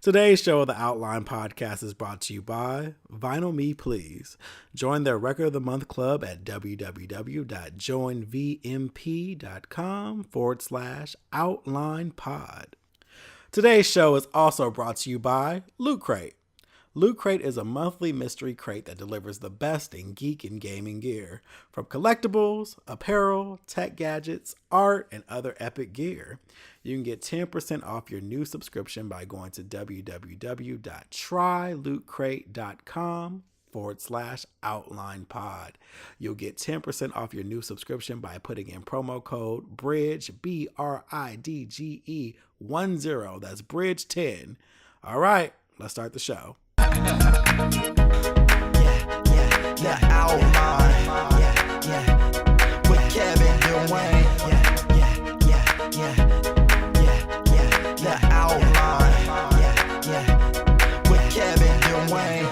Today's show of the Outline Podcast is brought to you by Vinyl Me Please. Join their Record of the Month club at www.joinvmp.com/Outline Pod. Today's show is also brought to you by Loot Crate. Loot Crate is a monthly mystery crate that delivers the best in geek and gaming gear, from collectibles, apparel, tech gadgets, art, and other epic gear. You can get 10% off your new subscription by going to www.trylootcrate.com/Outline Pod. You'll get 10% off your new subscription by putting in promo code BRIDGE, BRIDGE 10. That's BRIDGE 10. All right, let's start the show. Outline. With Kevin Dwayne. The outline. With Kevin Dwayne.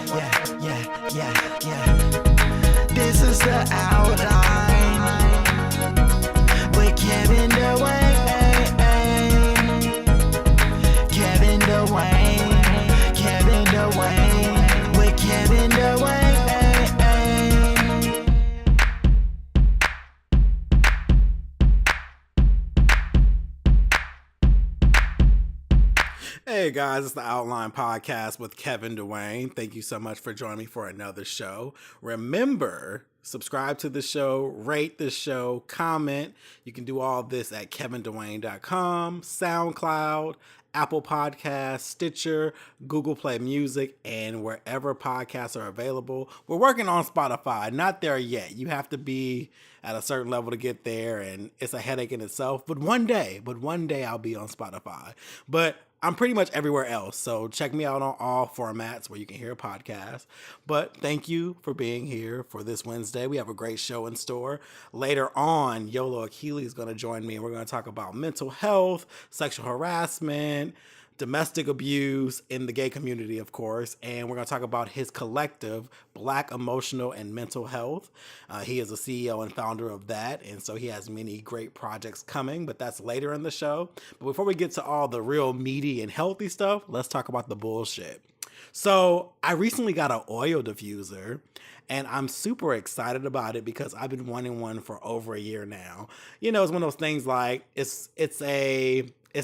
This is the outline. With Kevin Dwayne. Kevin Dwayne. Kevin Dwayne. With Kevin Dwayne. Hey guys, it's the Outline Podcast with Kevin Dwayne. Thank you so much for joining me for another show. Remember, subscribe to the show, rate the show, comment. You can do all this at kevindwayne.com, SoundCloud, Apple Podcasts, Stitcher, Google Play Music, and wherever podcasts are available. We're working on Spotify. Not there yet. You have to be at a certain level to get there, and it's a headache in itself. But one day I'll be on Spotify. But I'm pretty much everywhere else, so check me out on all formats where you can hear podcasts. But thank you for being here for this Wednesday. We have a great show in store. Later on, Yolo Akili is going to join me, and we're going to talk about mental health, sexual harassment, domestic abuse in the gay community, of course, and we're going to talk about his collective, Black Emotional and Mental Health. He is a CEO and founder of that, and so he has many great projects coming, but that's later in the show. But before we get to all the real meaty and healthy stuff, let's talk about the bullshit. So I recently got an oil diffuser, and I'm super excited about it because I've been wanting one for over a year now. You know, it's one of those things like it's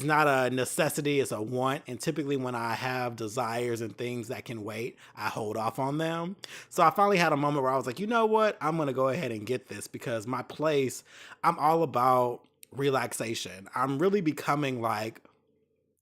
not a necessity, it's a want. And typically when I have desires and things that can wait, I hold off on them. So I finally had a moment where I was like, you know what? I'm going to go ahead and get this because my place, I'm all about relaxation. I'm really becoming like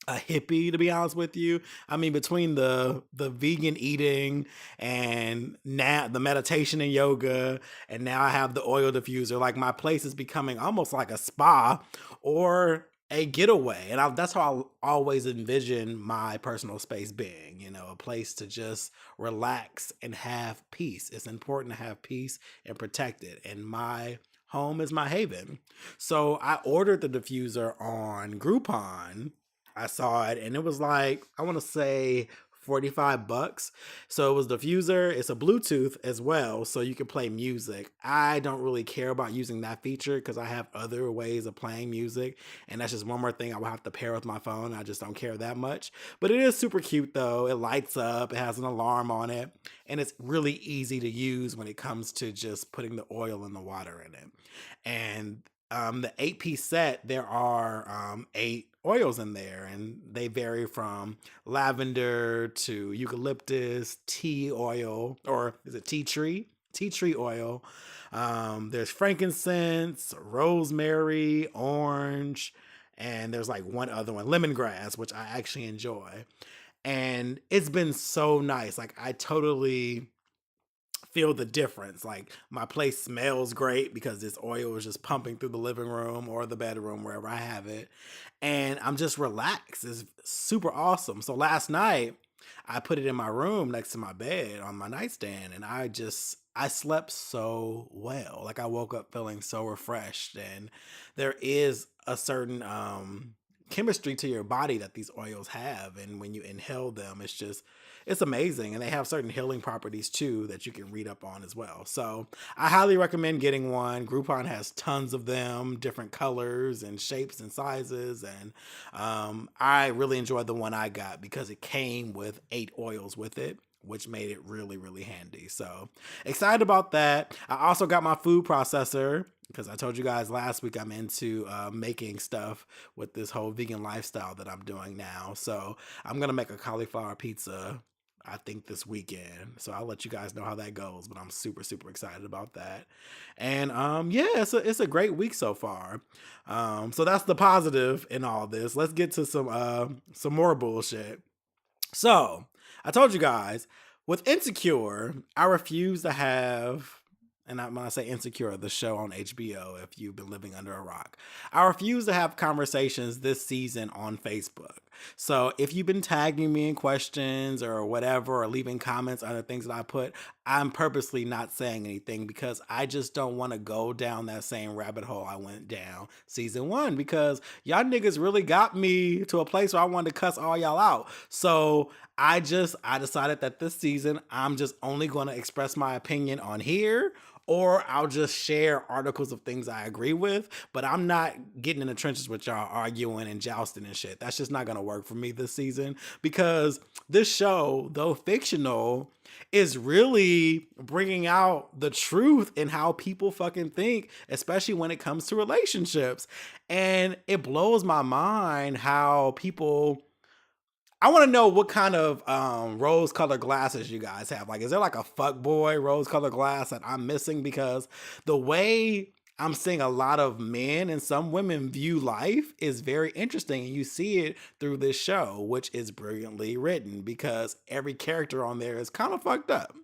a hippie, to be honest with you. I mean, between the vegan eating and now the meditation and yoga, and now I have the oil diffuser, like my place is becoming almost like a spa or a getaway. And that's how I always envision my personal space being, you know, a place to just relax and have peace. It's important to have peace and protect it. And my home is my haven. So I ordered the diffuser on Groupon. I saw it and it was like, I want to say $45. So it was diffuser. It's a Bluetooth as well, so you can play music. I don't really care about using that feature because I have other ways of playing music, and that's just one more thing I will have to pair with my phone. I just don't care that much. But it is super cute though. It lights up. It has an alarm on it, and it's really easy to use when it comes to just putting the oil and the water in it. And the 8-piece set, there are 8 oils in there, and they vary from lavender to eucalyptus, tea oil, or is it tea tree? Tea tree oil. There's frankincense, rosemary, orange, and there's like one other one, lemongrass, which I actually enjoy. And it's been so nice. Like I totally feel the difference. Like my place smells great because this oil is just pumping through the living room or the bedroom, wherever I have it. And I'm just relaxed. It's super awesome. So last night I put it in my room next to my bed on my nightstand, and I slept so well. Like I woke up feeling so refreshed, and there is a certain chemistry to your body that these oils have, and when you inhale them, it's amazing. And they have certain healing properties too that you can read up on as well. So I highly recommend getting one. Groupon has tons of them, different colors and shapes and sizes, and I really enjoyed the one I got because it came with 8 oils with it, which made it really, really handy. So excited about that. I also got my food processor because I told you guys last week I'm into making stuff with this whole vegan lifestyle that I'm doing now. So I'm going to make a cauliflower pizza, I think, this weekend. So I'll let you guys know how that goes, but I'm super, super excited about that. And yeah, it's a great week so far. So that's the positive in all this. Let's get to some more bullshit. So I told you guys with Insecure, I refuse to have, and when I say Insecure, the show on HBO, if you've been living under a rock, I refuse to have conversations this season on Facebook. So if you've been tagging me in questions or whatever, or leaving comments on the things that I put, I'm purposely not saying anything because I just don't want to go down that same rabbit hole I went down season 1, because y'all niggas really got me to a place where I wanted to cuss all y'all out. So I decided that this season I'm just only going to express my opinion on here, or I'll just share articles of things I agree with, but I'm not getting in the trenches with y'all arguing and jousting and shit. That's just not going to work for me this season, because this show, though fictional, is really bringing out the truth in how people fucking think, especially when it comes to relationships. And it blows my mind how people, I want to know what kind of rose-colored glasses you guys have. Like, is there like a fuckboy rose-colored glass that I'm missing? Because the way I'm seeing a lot of men and some women view life is very interesting. And you see it through this show, which is brilliantly written because every character on there is kind of fucked up.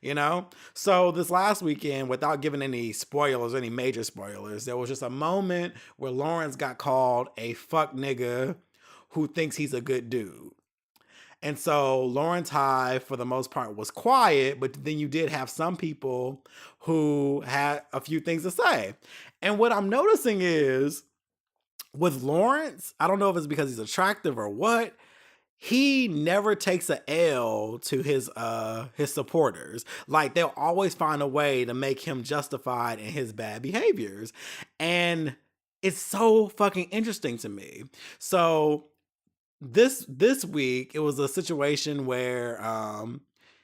You know? So this last weekend, without giving any spoilers, any major spoilers, there was just a moment where Lawrence got called a fuck nigga who thinks he's a good dude. And so Lawrence High, for the most part, was quiet, but then you did have some people who had a few things to say. And what I'm noticing is with Lawrence, I don't know if it's because he's attractive or what, he never takes a L to his supporters. Like, they'll always find a way to make him justified in his bad behaviors. And it's so fucking interesting to me. So this week it was a situation where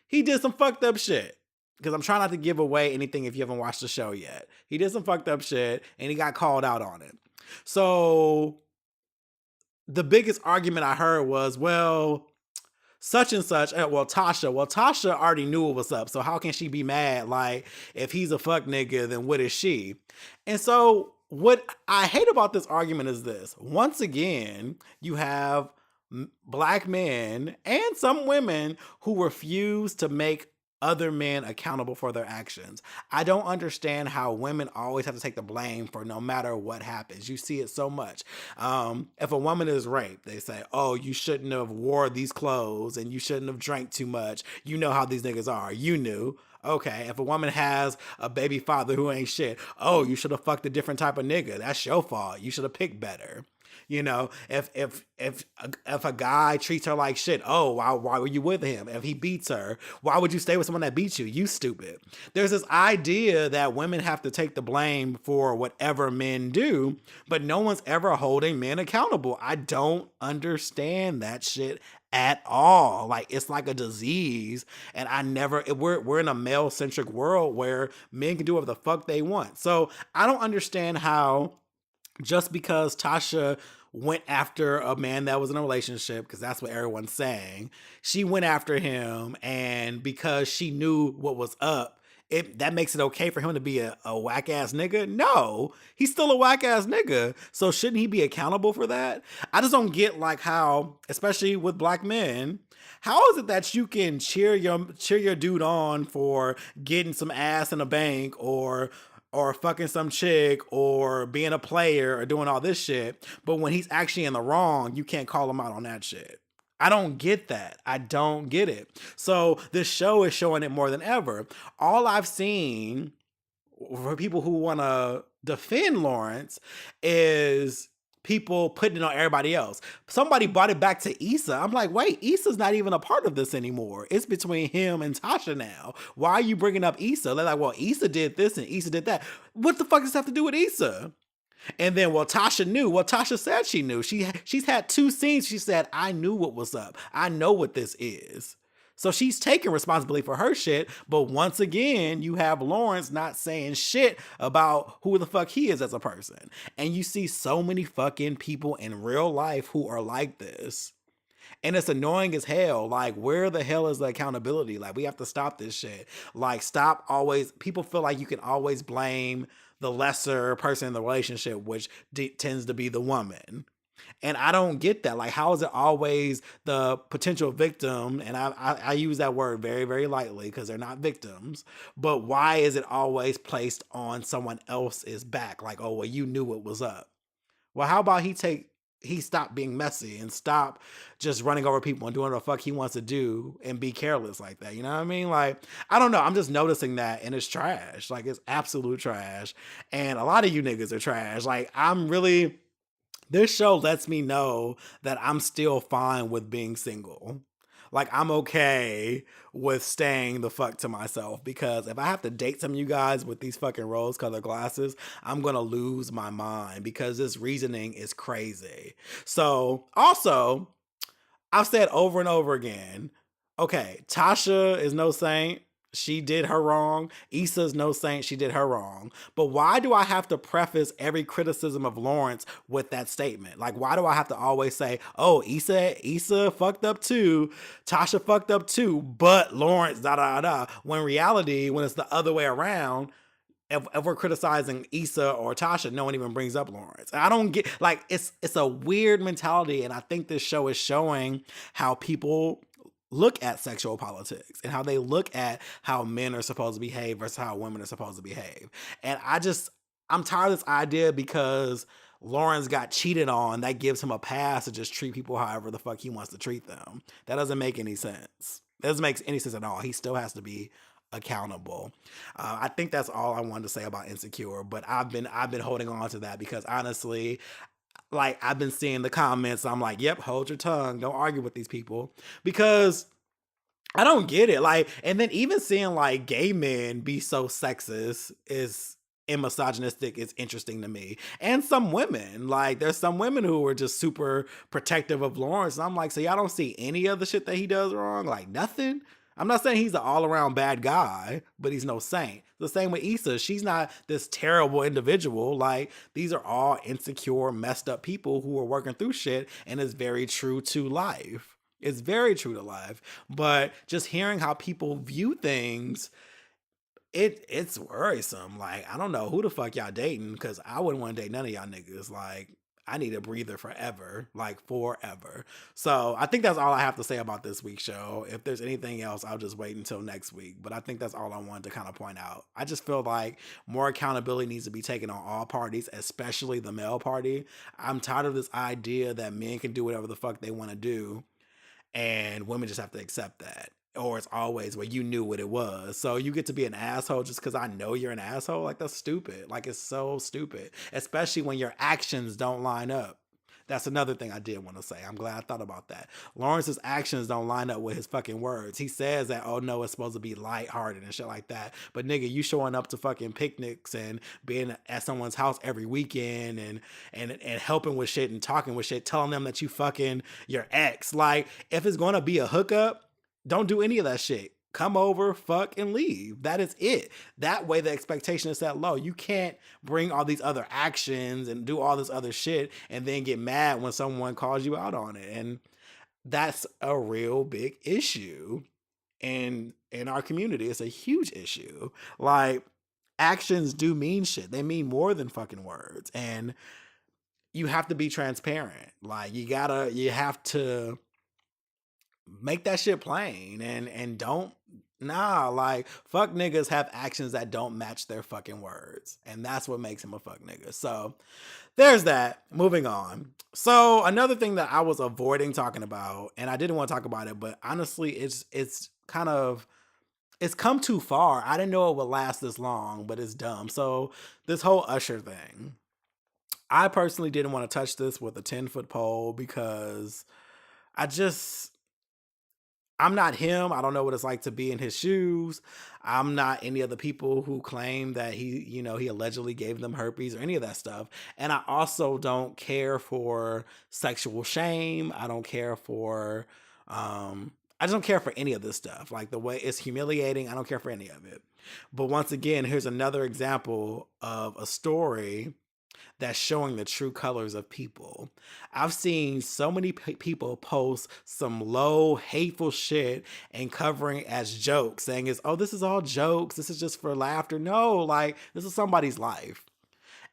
he did some fucked up shit, because I'm trying not to give away anything if you haven't watched the show yet. He did some fucked up shit and he got called out on it. So the biggest argument I heard was, well, such and such, Tasha already knew what was up, so how can she be mad? Like, if he's a fuck nigga, then what is she? And so what I hate about this argument is this. Once again, you have black men and some women who refuse to make other men accountable for their actions. I don't understand how women always have to take the blame for no matter what happens. You see it so much. If a woman is raped, they say, oh, you shouldn't have wore these clothes and you shouldn't have drank too much. You know how these niggas are. You knew. Okay, if a woman has a baby father who ain't shit, oh, you should have fucked a different type of nigga. That's your fault. You should have picked better. You know, if a guy treats her like shit, oh, why were you with him? If he beats her, why would you stay with someone that beats you? You stupid. There's this idea that women have to take the blame for whatever men do, but no one's ever holding men accountable. I don't understand that shit at all. Like, it's like a disease, and we're in a male-centric world where men can do whatever the fuck they want. So I don't understand how, just because Tasha went after a man that was in a relationship, because that's what everyone's saying, she went after him, and because she knew what was up, that makes it okay for him to be a whack ass nigga? No, he's still a whack ass nigga. So shouldn't he be accountable for that? I just don't get, like, how, especially with black men, how is it that you can cheer your dude on for getting some ass in a bank, or fucking some chick, or being a player, or doing all this shit, but when he's actually in the wrong, you can't call him out on that shit? I don't get that. I don't get it. So this show is showing it more than ever. All I've seen for people who want to defend Lawrence is people putting it on everybody else. Somebody brought it back to Issa. I'm like, wait, Issa's not even a part of this anymore. It's between him and Tasha now. Why are you bringing up Issa? They're like, well, Issa did this and Issa did that. What the fuck does this have to do with Issa? And then, well, Tasha knew. Well, Tasha said she knew. She's had 2 scenes. She said, I knew what was up. I know what this is. So she's taking responsibility for her shit. But once again, you have Lawrence not saying shit about who the fuck he is as a person. And you see so many fucking people in real life who are like this. And it's annoying as hell. Like, where the hell is the accountability? Like, we have to stop this shit. Like, stop always. People feel like you can always blame the lesser person in the relationship, which tends to be the woman. And I don't get that. Like, how is it always the potential victim? And I use that word very, very lightly because they're not victims. But why is it always placed on someone else's back? Like, oh, well, you knew what was up. Well, how about he stop being messy and stop just running over people and doing what the fuck he wants to do and be careless like that. You know what I mean? Like, I don't know. I'm just noticing that, and it's trash. Like, it's absolute trash. And a lot of you niggas are trash. Like, this show lets me know that I'm still fine with being single. Like, I'm okay with staying the fuck to myself, because if I have to date some of you guys with these fucking rose colored glasses, I'm gonna lose my mind because this reasoning is crazy. So, also, I've said over and over again, okay, Tasha is no saint. She did her wrong. Issa's no saint. She did her wrong. But why do I have to preface every criticism of Lawrence with that statement? Like, why do I have to always say, oh, Issa fucked up too, Tasha fucked up too, but Lawrence, da da da. When in reality, when it's the other way around, if we're criticizing Issa or Tasha, no one even brings up Lawrence. And I don't get, like, it's a weird mentality, and I think this show is showing how people look at sexual politics and how they look at how men are supposed to behave versus how women are supposed to behave. And I'm tired of this idea because Lawrence got cheated on. That gives him a pass to just treat people however the fuck he wants to treat them. That doesn't make any sense. That doesn't make any sense at all. He still has to be accountable. I think that's all I wanted to say about Insecure, but I've been holding on to that because honestly, like, I've been seeing the comments. I'm like, yep, hold your tongue. Don't argue with these people, because I don't get it. Like, and then even seeing like gay men be so sexist is and misogynistic is interesting to me. And some women, like, there's some women who are just super protective of Lawrence. And I'm like, so y'all don't see any of the shit that he does wrong? Like, nothing? I'm not saying he's an all-around bad guy, but he's no saint. The same with Issa. She's not this terrible individual. Like, these are all insecure, messed up people who are working through shit, and it's very true to life. It's very true to life. But just hearing how people view things, it's worrisome. Like, I don't know who the fuck y'all dating, because I wouldn't want to date none of y'all niggas. Like, I need a breather forever, like forever. So I think that's all I have to say about this week's show. If there's anything else, I'll just wait until next week. But I think that's all I wanted to kind of point out. I just feel like more accountability needs to be taken on all parties, especially the male party. I'm tired of this idea that men can do whatever the fuck they want to do, and women just have to accept that. Or it's always, well, you knew what it was, so you get to be an asshole just because I know you're an asshole. Like, that's stupid. Like, it's so stupid, especially when your actions don't line up. That's another thing I did want to say. I'm glad I thought about that. Lawrence's actions don't line up with his fucking words. He says that, oh no, it's supposed to be lighthearted and shit like that. But nigga, you showing up to fucking picnics and being at someone's house every weekend and helping with shit and talking with shit, telling them that you fucking your ex. Like, if it's gonna be a hookup, don't do any of that shit. Come over, fuck, and leave. That is it. That way the expectation is set low. You can't bring all these other actions and do all this other shit and then get mad when someone calls you out on it. And that's a real big issue in our community. It's a huge issue. Like, actions do mean shit. They mean more than fucking words. And you have to be transparent. Like, you have to make that shit plain and don't like, fuck niggas have actions that don't match their fucking words, and that's what makes him a fuck nigga. So there's that. Moving on. So another thing that I was avoiding talking about, and I didn't want to talk about it, but honestly it's kind of, it's come too far. I didn't know it would last this long, but it's dumb. So this whole Usher thing, I personally didn't want to touch this with a 10-foot pole because I just I'm not him. I don't know what it's like to be in his shoes. I'm not any of the people who claim that he allegedly gave them herpes or any of that stuff. And I also don't care for sexual shame. I don't care for I just don't care for any of this stuff. Like the way it's humiliating, I don't care for any of it. But once again, here's another example of a story that's showing the true colors of people. I've seen so many people post some low, hateful shit and covering as jokes, saying is, oh, this is all jokes. This is just for laughter. No, like this is somebody's life.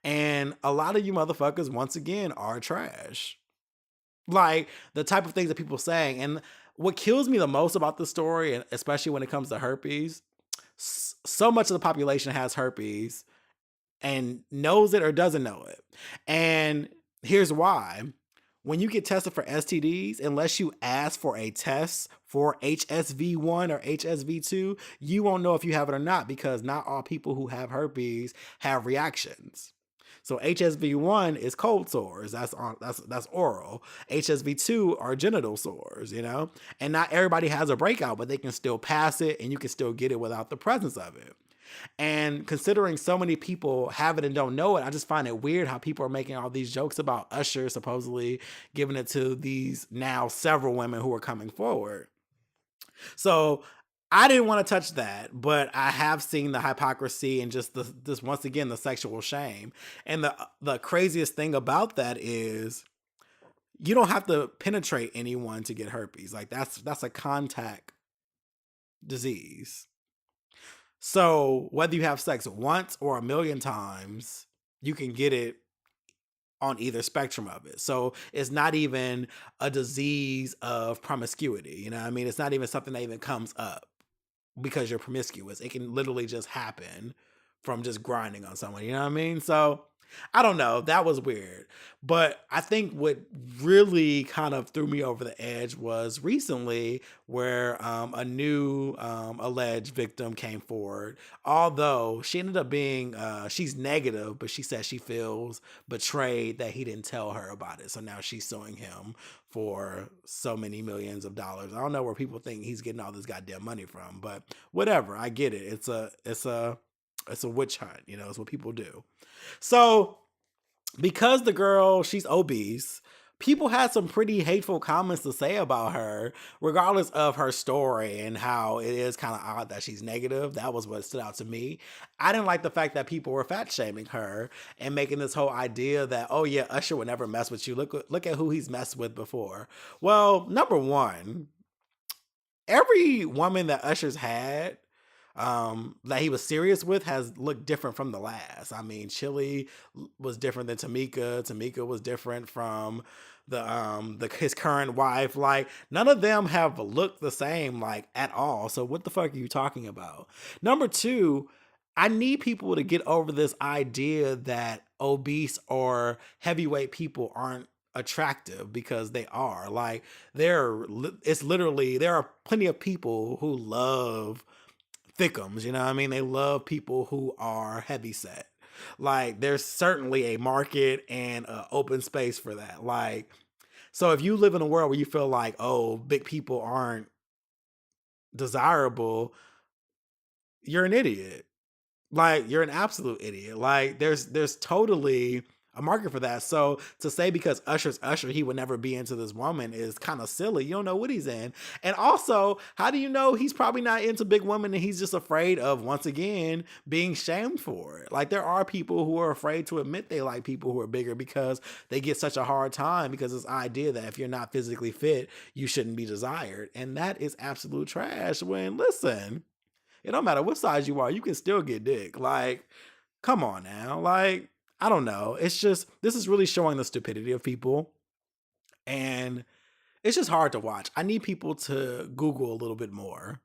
And a lot of you motherfuckers, once again, are trash. Like the type of things that people saying. And what kills me the most about the story, and especially when it comes to herpes, so much of the population has herpes and knows it or doesn't know it. And here's why. When you get tested for STDs, unless you ask for a test for HSV1 or HSV2, you won't know if you have it or not because not all people who have herpes have reactions. So HSV1 is cold sores. That's oral. HSV2 are genital sores, And not everybody has a breakout, but they can still pass it and you can still get it without the presence of it. And considering so many people have it and don't know it, I just find it weird how people are making all these jokes about Usher supposedly giving it to these now several women who are coming forward. So I didn't want to touch that, but I have seen the hypocrisy and just this once again the sexual shame. And the craziest thing about that is you don't have to penetrate anyone to get herpes. Like that's a contact disease. So whether you have sex once or a million times, you can get it on either spectrum of it. So it's not even a disease of promiscuity. You know what I mean? It's not even something that even comes up because you're promiscuous. It can literally just happen from just grinding on someone. You know what I mean? So I don't know. That was weird. But I think what really kind of threw me over the edge was recently where a new alleged victim came forward. Although she ended up being, she's negative, but she says she feels betrayed that he didn't tell her about it. So now she's suing him for so many millions of dollars. I don't know where people think he's getting all this goddamn money from, but whatever. I get it. It's a witch hunt. It's what people do. So because the girl, she's obese, people had some pretty hateful comments to say about her, regardless of her story and how it is kind of odd that she's negative. That was what stood out to me. I didn't like the fact that people were fat shaming her and making this whole idea that, oh yeah, Usher would never mess with you. Look at who he's messed with before. Well, number one, every woman that Usher's had that he was serious with has looked different from the last. I mean, Chili was different than Tamika. Tamika was different from his current wife. Like none of them have looked the same like at all. So what the fuck are you talking about? Number two, I need people to get over this idea that obese or heavyweight people aren't attractive because they are. Like there are plenty of people who love thickums, you know what I mean? They love people who are heavy set. Like there's certainly a market and an open space for that. Like, so if you live in a world where you feel like, oh, big people aren't desirable, you're an idiot. Like you're an absolute idiot. Like there's totally a market for that. So to say because Usher's Usher, he would never be into this woman is kind of silly. You don't know what he's in. And also, how do you know he's probably not into big women and he's just afraid of, once again, being shamed for it? Like there are people who are afraid to admit they like people who are bigger because they get such a hard time because this idea that if you're not physically fit, you shouldn't be desired. And that is absolute trash when, listen, it don't matter what size you are, you can still get dick. Like, come on now. Like, I don't know. It's just, this is really showing the stupidity of people. And it's just hard to watch. I need people to Google a little bit more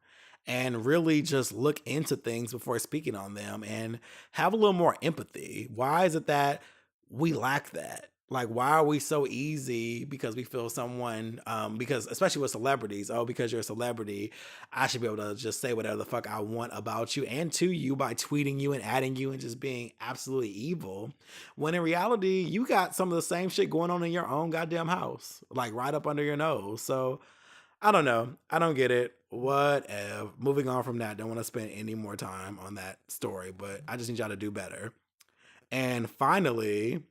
and really just look into things before speaking on them and have a little more empathy. Why is it that we lack that? Like, why are we so easy because we feel someone, because especially with celebrities, oh, because you're a celebrity, I should be able to just say whatever the fuck I want about you and to you by tweeting you and adding you and just being absolutely evil. When in reality, you got some of the same shit going on in your own goddamn house, like right up under your nose. So I don't know. I don't get it. Whatever. Moving on from that, don't want to spend any more time on that story, but I just need y'all to do better. And finally,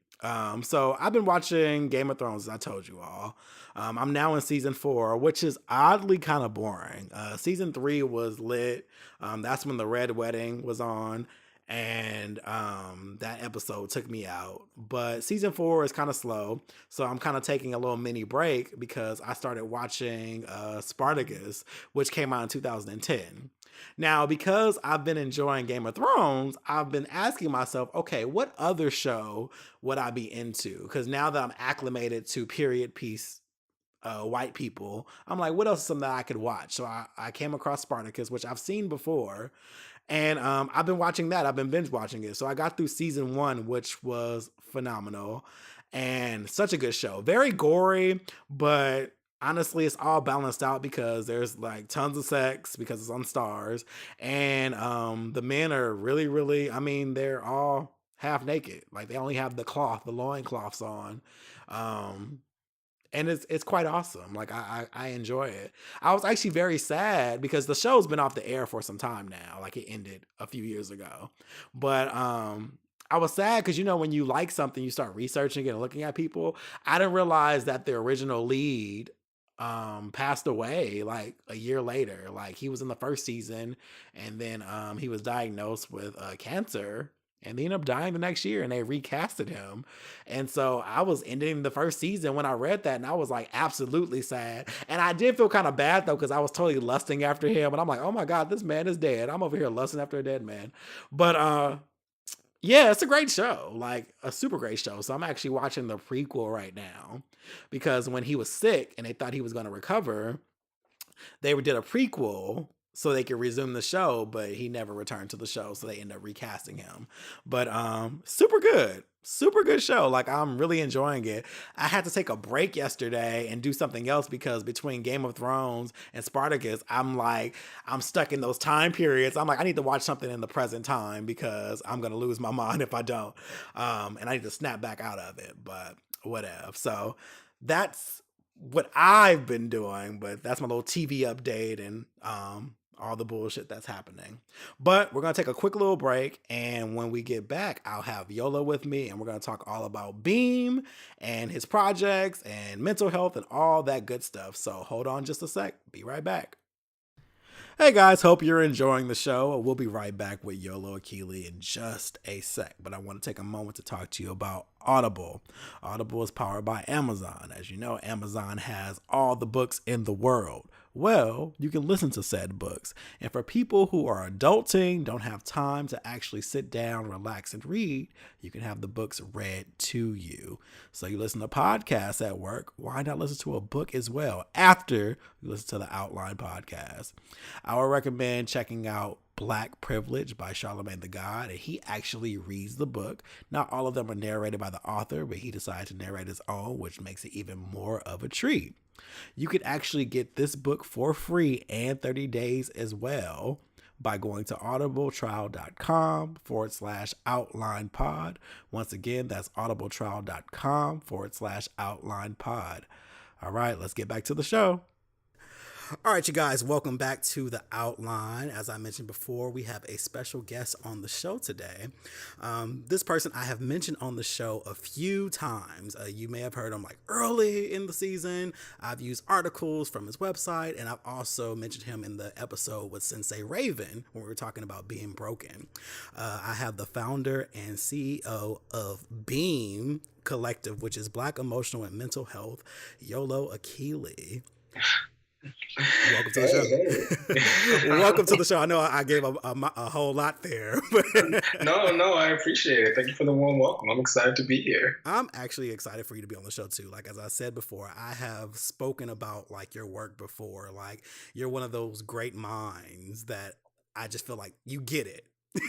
so I've been watching Game of Thrones, as I told you all. I'm now in season 4, which is oddly kind of boring. Season 3 was lit. That's when the Red Wedding was on, and that episode took me out. But season 4 is kind of slow, so I'm kind of taking a little mini break because I started watching Spartacus, which came out in 2010. Now, because I've been enjoying Game of Thrones, I've been asking myself, okay, what other show would I be into? Because now that I'm acclimated to period piece white people, I'm like, what else is something that I could watch? So I came across Spartacus, which I've seen before, and I've been watching that. I've been binge watching it. So I got through season 1, which was phenomenal and such a good show. Very gory, but honestly, it's all balanced out because there's like tons of sex because it's on Stars, and the men are really, really. I mean, they're all half naked. Like they only have the cloth, the loin cloths on. Um, and it's quite awesome. Like I enjoy it. I was actually very sad because the show's been off the air for some time now. Like it ended a few years ago, but I was sad because when you like something, you start researching it and looking at people. I didn't realize that the original lead passed away like a year later. Like he was in the first season, and then he was diagnosed with cancer, and he ended up dying the next year, and they recasted him. And so I was ending the first season when I read that, and I was like absolutely sad. And I did feel kind of bad though, because I was totally lusting after him, and I'm like, oh my god, this man is dead. I'm over here lusting after a dead man. But yeah, it's a great show, like a super great show. So I'm actually watching the prequel right now because when he was sick and they thought he was going to recover, they did a prequel so they could resume the show, but he never returned to the show, so they ended up recasting him. But super good. Super good show. Like I'm really enjoying it. I had to take a break yesterday and do something else because between Game of Thrones and Spartacus, I'm stuck in those time periods. I'm like, I need to watch something in the present time because I'm gonna lose my mind if I don't. And I need to snap back out of it. But whatever. So that's what I've been doing, but that's my little TV update and all the bullshit that's happening. But we're gonna take a quick little break, and when we get back, I'll have Yola with me, and we're gonna talk all about Beam and his projects and mental health and all that good stuff. So hold on just a sec. Be right back. Hey guys, hope you're enjoying the show. We'll be right back with Yolo Akili in just a sec, but I want to take a moment to talk to you about Audible. Audible is powered by Amazon. As you know, Amazon has all the books in the world. Well, you can listen to said books. And for people who are adulting, don't have time to actually sit down, relax, and read, you can have the books read to you. So you listen to podcasts at work, why not listen to a book as well after you listen to the Outline podcast? I would recommend checking out Black Privilege by Charlemagne the God, and he actually reads the book. Not all of them are narrated by the author, but he decided to narrate his own, which makes it even more of a treat. You could actually get this book for free and 30 days as well by going to audibletrial.com/outlinepod. Once again, that's audibletrial.com/outlinepod. All right, let's get back to the show. All right, you guys, welcome back to The Outline. As I mentioned before, we have a special guest on the show today. This person I have mentioned on the show a few times. You may have heard him like early in the season. I've used articles from his website, and I've also mentioned him in the episode with Sensei Raven when we were talking about being broken. I have the founder and CEO of Beam Collective, which is Black Emotional and Mental Health, Yolo Akili. Welcome to the show. Hey. Welcome to the show. I know I gave a whole lot there. No, I appreciate it. Thank you for the warm welcome. I'm excited to be here. I'm actually excited for you to be on the show too. Like, as I said before, I have spoken about like your work before. Like, you're one of those great minds that I just feel like you get it.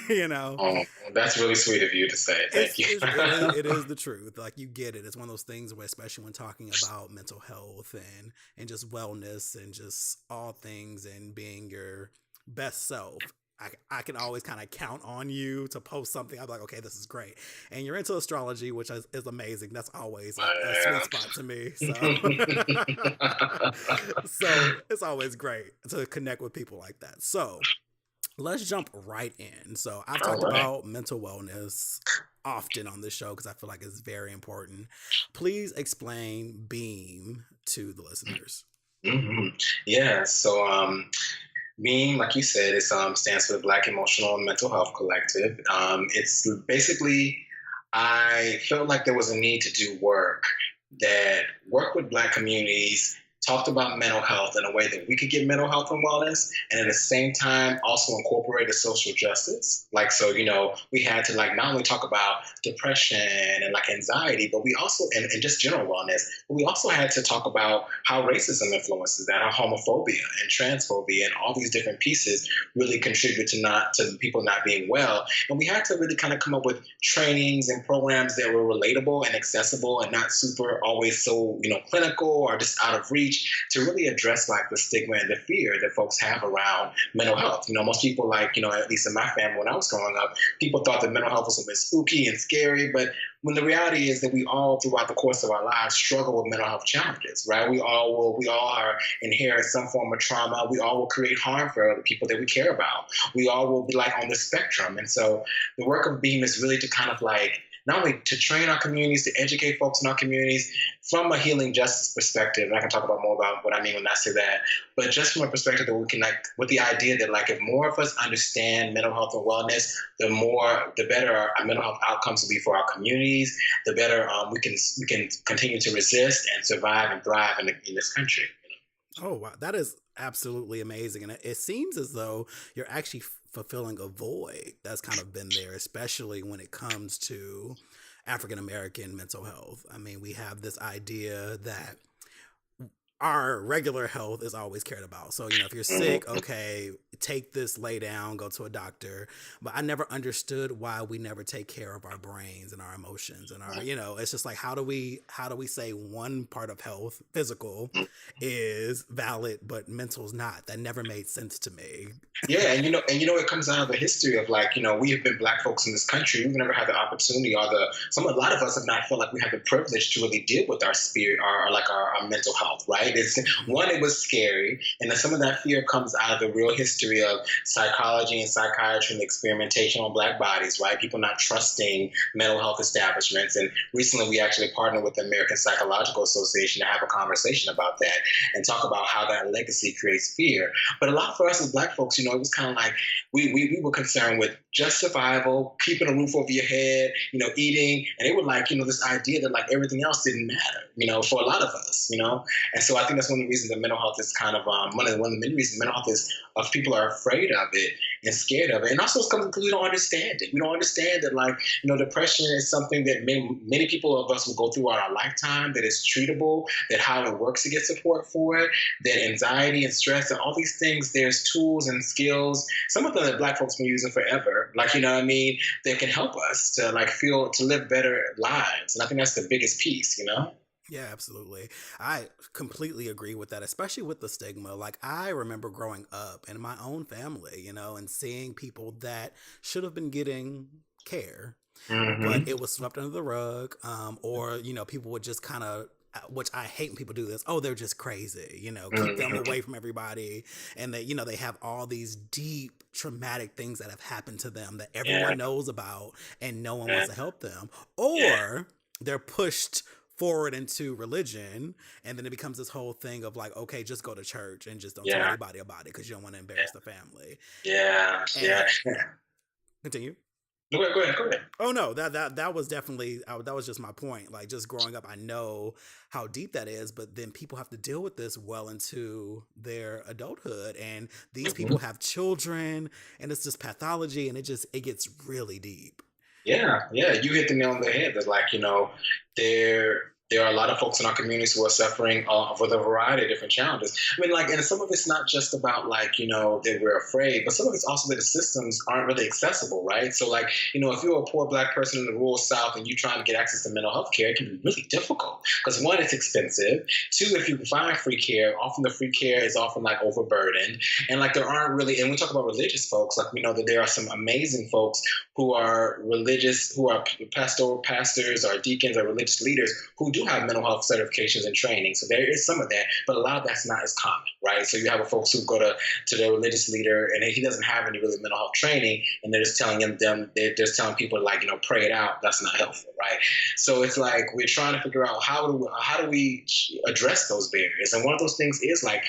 you know. Oh, that's really sweet of you to say. Thank you. It is the truth. Like, you get it. It's one of those things where, especially when talking about mental health and just wellness and just all things and being your best self. I can always kind of count on you to post something. I'm like, okay, this is great. And you're into astrology, which is amazing. That's always a sweet spot to me. So, so it's always great to connect with people like that. So let's jump right in. So I've All talked right. about mental wellness often on this show because I feel like it's very important. Please explain BEAM to the listeners. hmm Yeah. So, BEAM, like you said, it stands for the Black Emotional and Mental Health Collective. It's basically, I felt like there was a need to do work with Black communities, talked about mental health in a way that we could get mental health and wellness, and at the same time also incorporate a social justice. Like, so, we had to like not only talk about depression and like anxiety, but we also, and just general wellness, but we also had to talk about how racism influences that, how homophobia and transphobia and all these different pieces really contribute to people not being well. And we had to really kind of come up with trainings and programs that were relatable and accessible and not super always so, clinical or just out of reach, to really address like the stigma and the fear that folks have around mental health. Most people, like, at least in my family when I was growing up, people thought that mental health was a bit spooky and scary, but when the reality is that we all throughout the course of our lives struggle with mental health challenges, right? We all are inherit some form of trauma. We all will create harm for the people that we care about. We all will be like on the spectrum. And so the work of BEAM is really to kind of like not only to train our communities, to educate folks in our communities from a healing justice perspective, and I can talk about more about what I mean when I say that, but just from a perspective that we can, like, with the idea that like if more of us understand mental health and wellness, the better our mental health outcomes will be for our communities, the better we can continue to resist and survive and thrive in this country. Oh, wow. That is absolutely amazing. And it seems as though you're actually fulfilling a void that's kind of been there, especially when it comes to African American mental health. I mean, we have this idea that our regular health is always cared about. So, if you're sick, okay, take this, lay down, go to a doctor. But I never understood why we never take care of our brains and our emotions and our, it's just like, how do we say one part of health, physical, is valid, but mental's not? That never made sense to me. Yeah, it comes out of the history of like, we have been Black folks in this country. We've never had the opportunity, or a lot of us have not felt like we have the privilege to really deal with our spirit, or like our mental health, right? It was scary, and then some of that fear comes out of the real history of psychology and psychiatry and the experimentation on Black bodies, right? People not trusting mental health establishments, and recently we actually partnered with the American Psychological Association to have a conversation about that and talk about how that legacy creates fear. But a lot for us as Black folks, it was kind of like we were concerned with just survival, keeping a roof over your head, eating, and it was like, this idea that like everything else didn't matter, for a lot of us, And so I think that's one of the reasons that mental health is kind of one of the many reasons mental health is of people are afraid of it and scared of it. And also it's because we don't understand it. We don't understand that, like, depression is something that many people of us will go through in our lifetime, that is treatable, that how it works to get support for it, that anxiety and stress and all these things, there's tools and skills, some of them that Black folks been using forever, like, that can help us to like to live better lives. And I think that's the biggest piece, Yeah, absolutely. I completely agree with that, especially with the stigma. Like, I remember growing up in my own family, and seeing people that should have been getting care, but it was swept under the rug, or, people would just kind of, which I hate when people do this. Oh, they're just crazy, keep them away from everybody. And they have all these deep traumatic things that have happened to them that everyone knows about and no one wants to help them. Or they're pushed forward into religion, and then it becomes this whole thing of like, okay, just go to church and just don't tell anybody about it because you don't want to embarrass the family. And continue. Go ahead. Oh no, that was definitely that was just my point. Like, just growing up, I know how deep that is, but then people have to deal with this well into their adulthood, and these people have children, and it's just pathology, and it gets really deep. Yeah, you hit the nail on the head. That like, there are a lot of folks in our communities who are suffering with a variety of different challenges. I mean, like, and some of it's not just about like, that we're afraid, but some of it's also that the systems aren't really accessible, right? So, like, if you're a poor Black person in the rural South and you're trying to get access to mental health care, it can be really difficult because one, it's expensive. Two, if you can find free care, often the free care is often like overburdened, and like there aren't really. And we talk about religious folks, like we know that there are some amazing folks who are religious, who are pastoral pastors or deacons or religious leaders who do have mental health certifications and training. So there is some of that, but a lot of that's not as common, right? So you have folks who go to their religious leader and he doesn't have any really mental health training, and they're just telling they're just telling people like, pray it out. That's not helpful, right? So it's like we're trying to figure out how do we address those barriers, and one of those things is like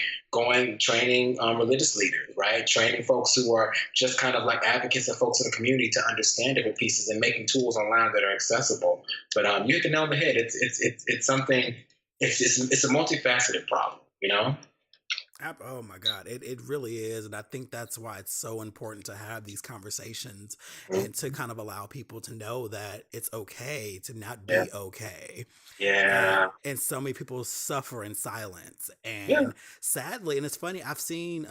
training religious leaders, right? Training folks who are just kind of like advocates and folks in the community to understand different pieces and making tools online that are accessible. But you hit the nail on the head. It's something. It's a multifaceted problem, Oh my God, it really is. And I think that's why it's so important to have these conversations and to kind of allow people to know that it's okay to not Yeah. be okay. Yeah. And so many people suffer in silence. Yeah. And sadly, and it's funny, I've seen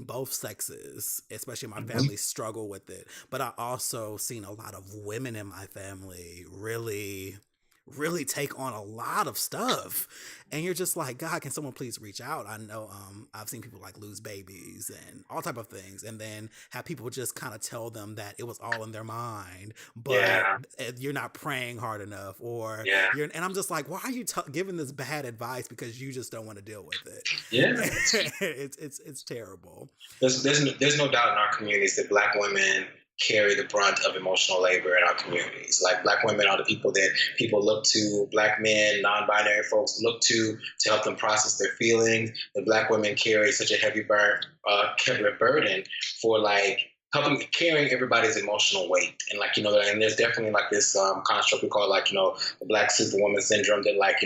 both sexes, especially my Mm-hmm. family, struggle with it. But I also seen a lot of women in my family really take on a lot of stuff, and you're just like, God, can someone please reach out? I know I've seen people like lose babies and all type of things, and then have people just kind of tell them that it was all in their mind, but Yeah. you're not praying hard enough, or Yeah. and I'm just like, why are you giving this bad advice because you just don't want to deal with it? Yeah. It's terrible. There's no doubt in our communities that Black women carry the brunt of emotional labor in our communities. Like Black women are the people that people look to, Black men, non-binary folks look to help them process their feelings. The Black women carry such a heavy burden for like carrying everybody's emotional weight. And like, and there's definitely like this construct we call like, the Black superwoman syndrome, that like,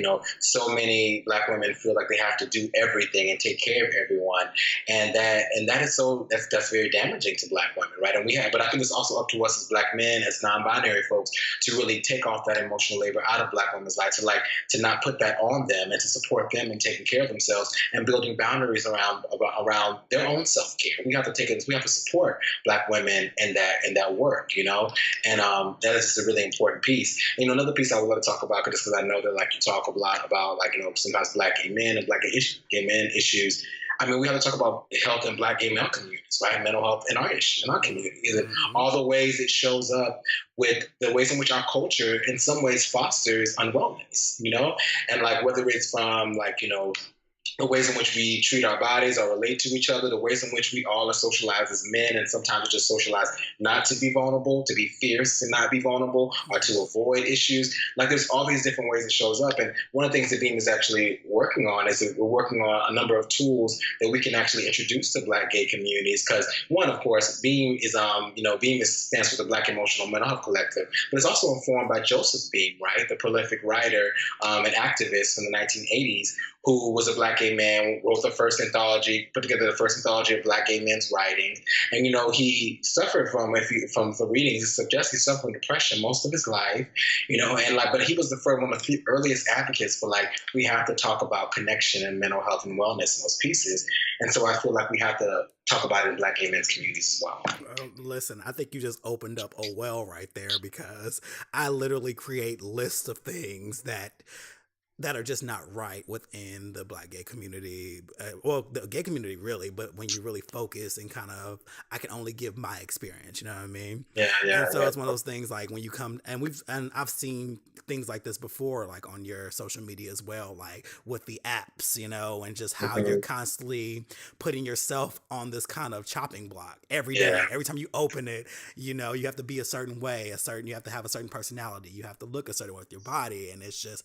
so many Black women feel like they have to do everything and take care of everyone. And that is that's very damaging to Black women, right? But I think it's also up to us as Black men, as non-binary folks, to really take off that emotional labor out of Black women's lives, to not put that on them, and to support them in taking care of themselves and building boundaries around their own self-care. We have to support Black women in that work, and that is just a really important piece. And, another piece I would love to talk about, because I know that like you talk a lot about like, sometimes Black gay men and Black gay men issues. I mean, we have to talk about health in Black gay male communities, right? Mental health in our community, and all the ways it shows up with the ways in which our culture, in some ways, fosters unwellness, and like whether it's from like the ways in which we treat our bodies or relate to each other, the ways in which we all are socialized as men, and sometimes we're just socialized not to be vulnerable, to be fierce and not be vulnerable, or to avoid issues. Like there's all these different ways it shows up. And one of the things that Beam is actually working on is that we're working on a number of tools that we can actually introduce to Black gay communities. Because one, of course, Beam is, stands for the Black Emotional Mental Health Collective, but it's also informed by Joseph Beam, right? The prolific writer and activist from the 1980s, who was a Black gay man, wrote put together the first anthology of Black gay men's writing. And, he suffered from the readings, it suggests he suffered from depression most of his life, but he was one of the earliest advocates for like, we have to talk about connection and mental health and wellness in those pieces. And so I feel like we have to talk about it in Black gay men's communities as well. Listen, I think you just opened up a well right there, because I literally create lists of things that are just not right within the Black gay community. Well, the gay community really, but when you really focus and kind of, I can only give my experience, you know what I mean? Yeah. And so it's one of those things like when you come, and I've seen things like this before, like on your social media as well, like with the apps, and just how you're constantly putting yourself on this kind of chopping block every day. Every time you open it, you have to be a certain way, you have to have a certain personality, you have to look a certain way with your body, and it's just,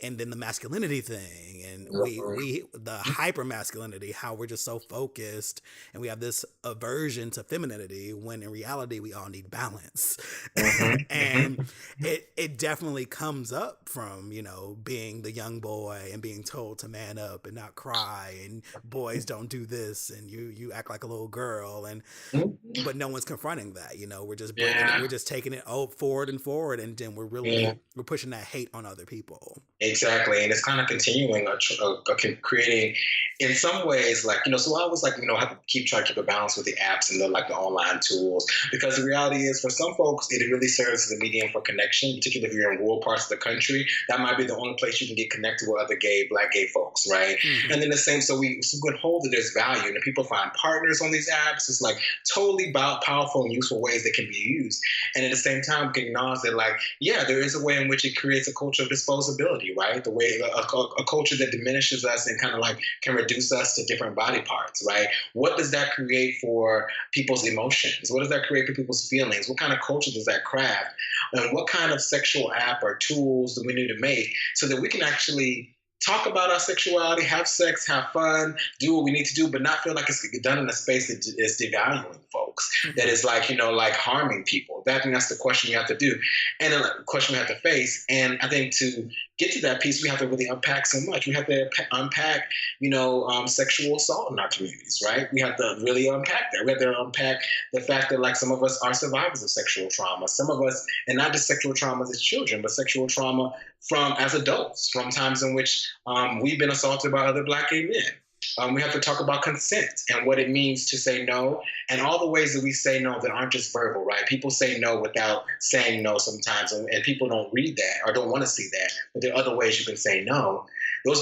and then the masculinity thing, and Mhm. we the hyper masculinity, how we're just so focused, and we have this aversion to femininity when in reality we all need balance. Mhm. And Mhm. it definitely comes up from, you know, being the young boy and being told to man up and not cry, and boys don't do this, and you act like a little girl, and Mhm. but no one's confronting that. You know, we're just bringing it, Yeah. we're just taking it forward and forward, and then Yeah. we're pushing that hate on other people. Exactly, and it's kind of continuing creating, in some ways, like so I always like have to try to keep a balance with the apps and the like the online tools, because the reality is for some folks it really serves as a medium for connection, particularly if you're in rural parts of the country. That might be the only place you can get connected with other black gay folks, right? And Hmm. then the same, so we would hold that there's value, and if people find partners on these apps, it's like totally powerful and useful ways that can be used. And at the same time, we can acknowledge that, like, yeah, there is a way in which it creates a culture of disposability, right? The way a culture that diminishes us and kind of like can reduce us to different body parts, right? What does that create for people's emotions? What does that create for people's feelings? What kind of culture does that craft? And what kind of sexual app or tools do we need to make so that we can actually talk about our sexuality, have sex, have fun, do what we need to do, but not feel like it's done in a space that is devaluing folks, that Hmm. is like, like harming people. I think that's the question you have to do, and a question we have to face. And I think to get to that piece, we have to really unpack so much. We have to unpack, sexual assault in our communities, right? We have to really unpack that. We have to unpack the fact that, like, some of us are survivors of sexual trauma. Some of us, and not just sexual traumas as children, but sexual trauma from as adults, from times in which we've been assaulted by other black gay men. We have to talk about consent and what it means to say no, and all the ways that we say no that aren't just verbal, right? People say no without saying no sometimes, and people don't read that or don't want to see that. But there are other ways you can say no.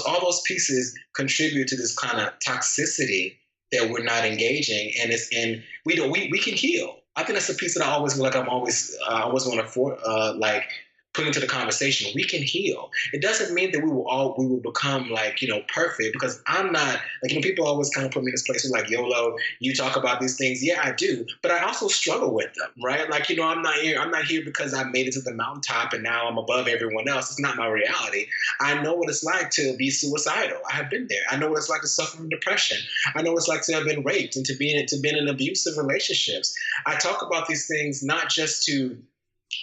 All those pieces contribute to this kind of toxicity that we're not engaging, and we can heal. I think that's the piece that I always like. I always want to like put into the conversation. We can heal. It doesn't mean that we will become like perfect, because I'm not like people always kind of put me in this place where like, YOLO, you talk about these things. Yeah, I do, but I also struggle with them, right? Like I'm not here because I made it to the mountaintop and now I'm above everyone else. It's not my reality. I know what it's like to be suicidal. I have been there. I know what it's like to suffer from depression. I know what it's like to have been raped and to be in abusive relationships. I talk about these things not just to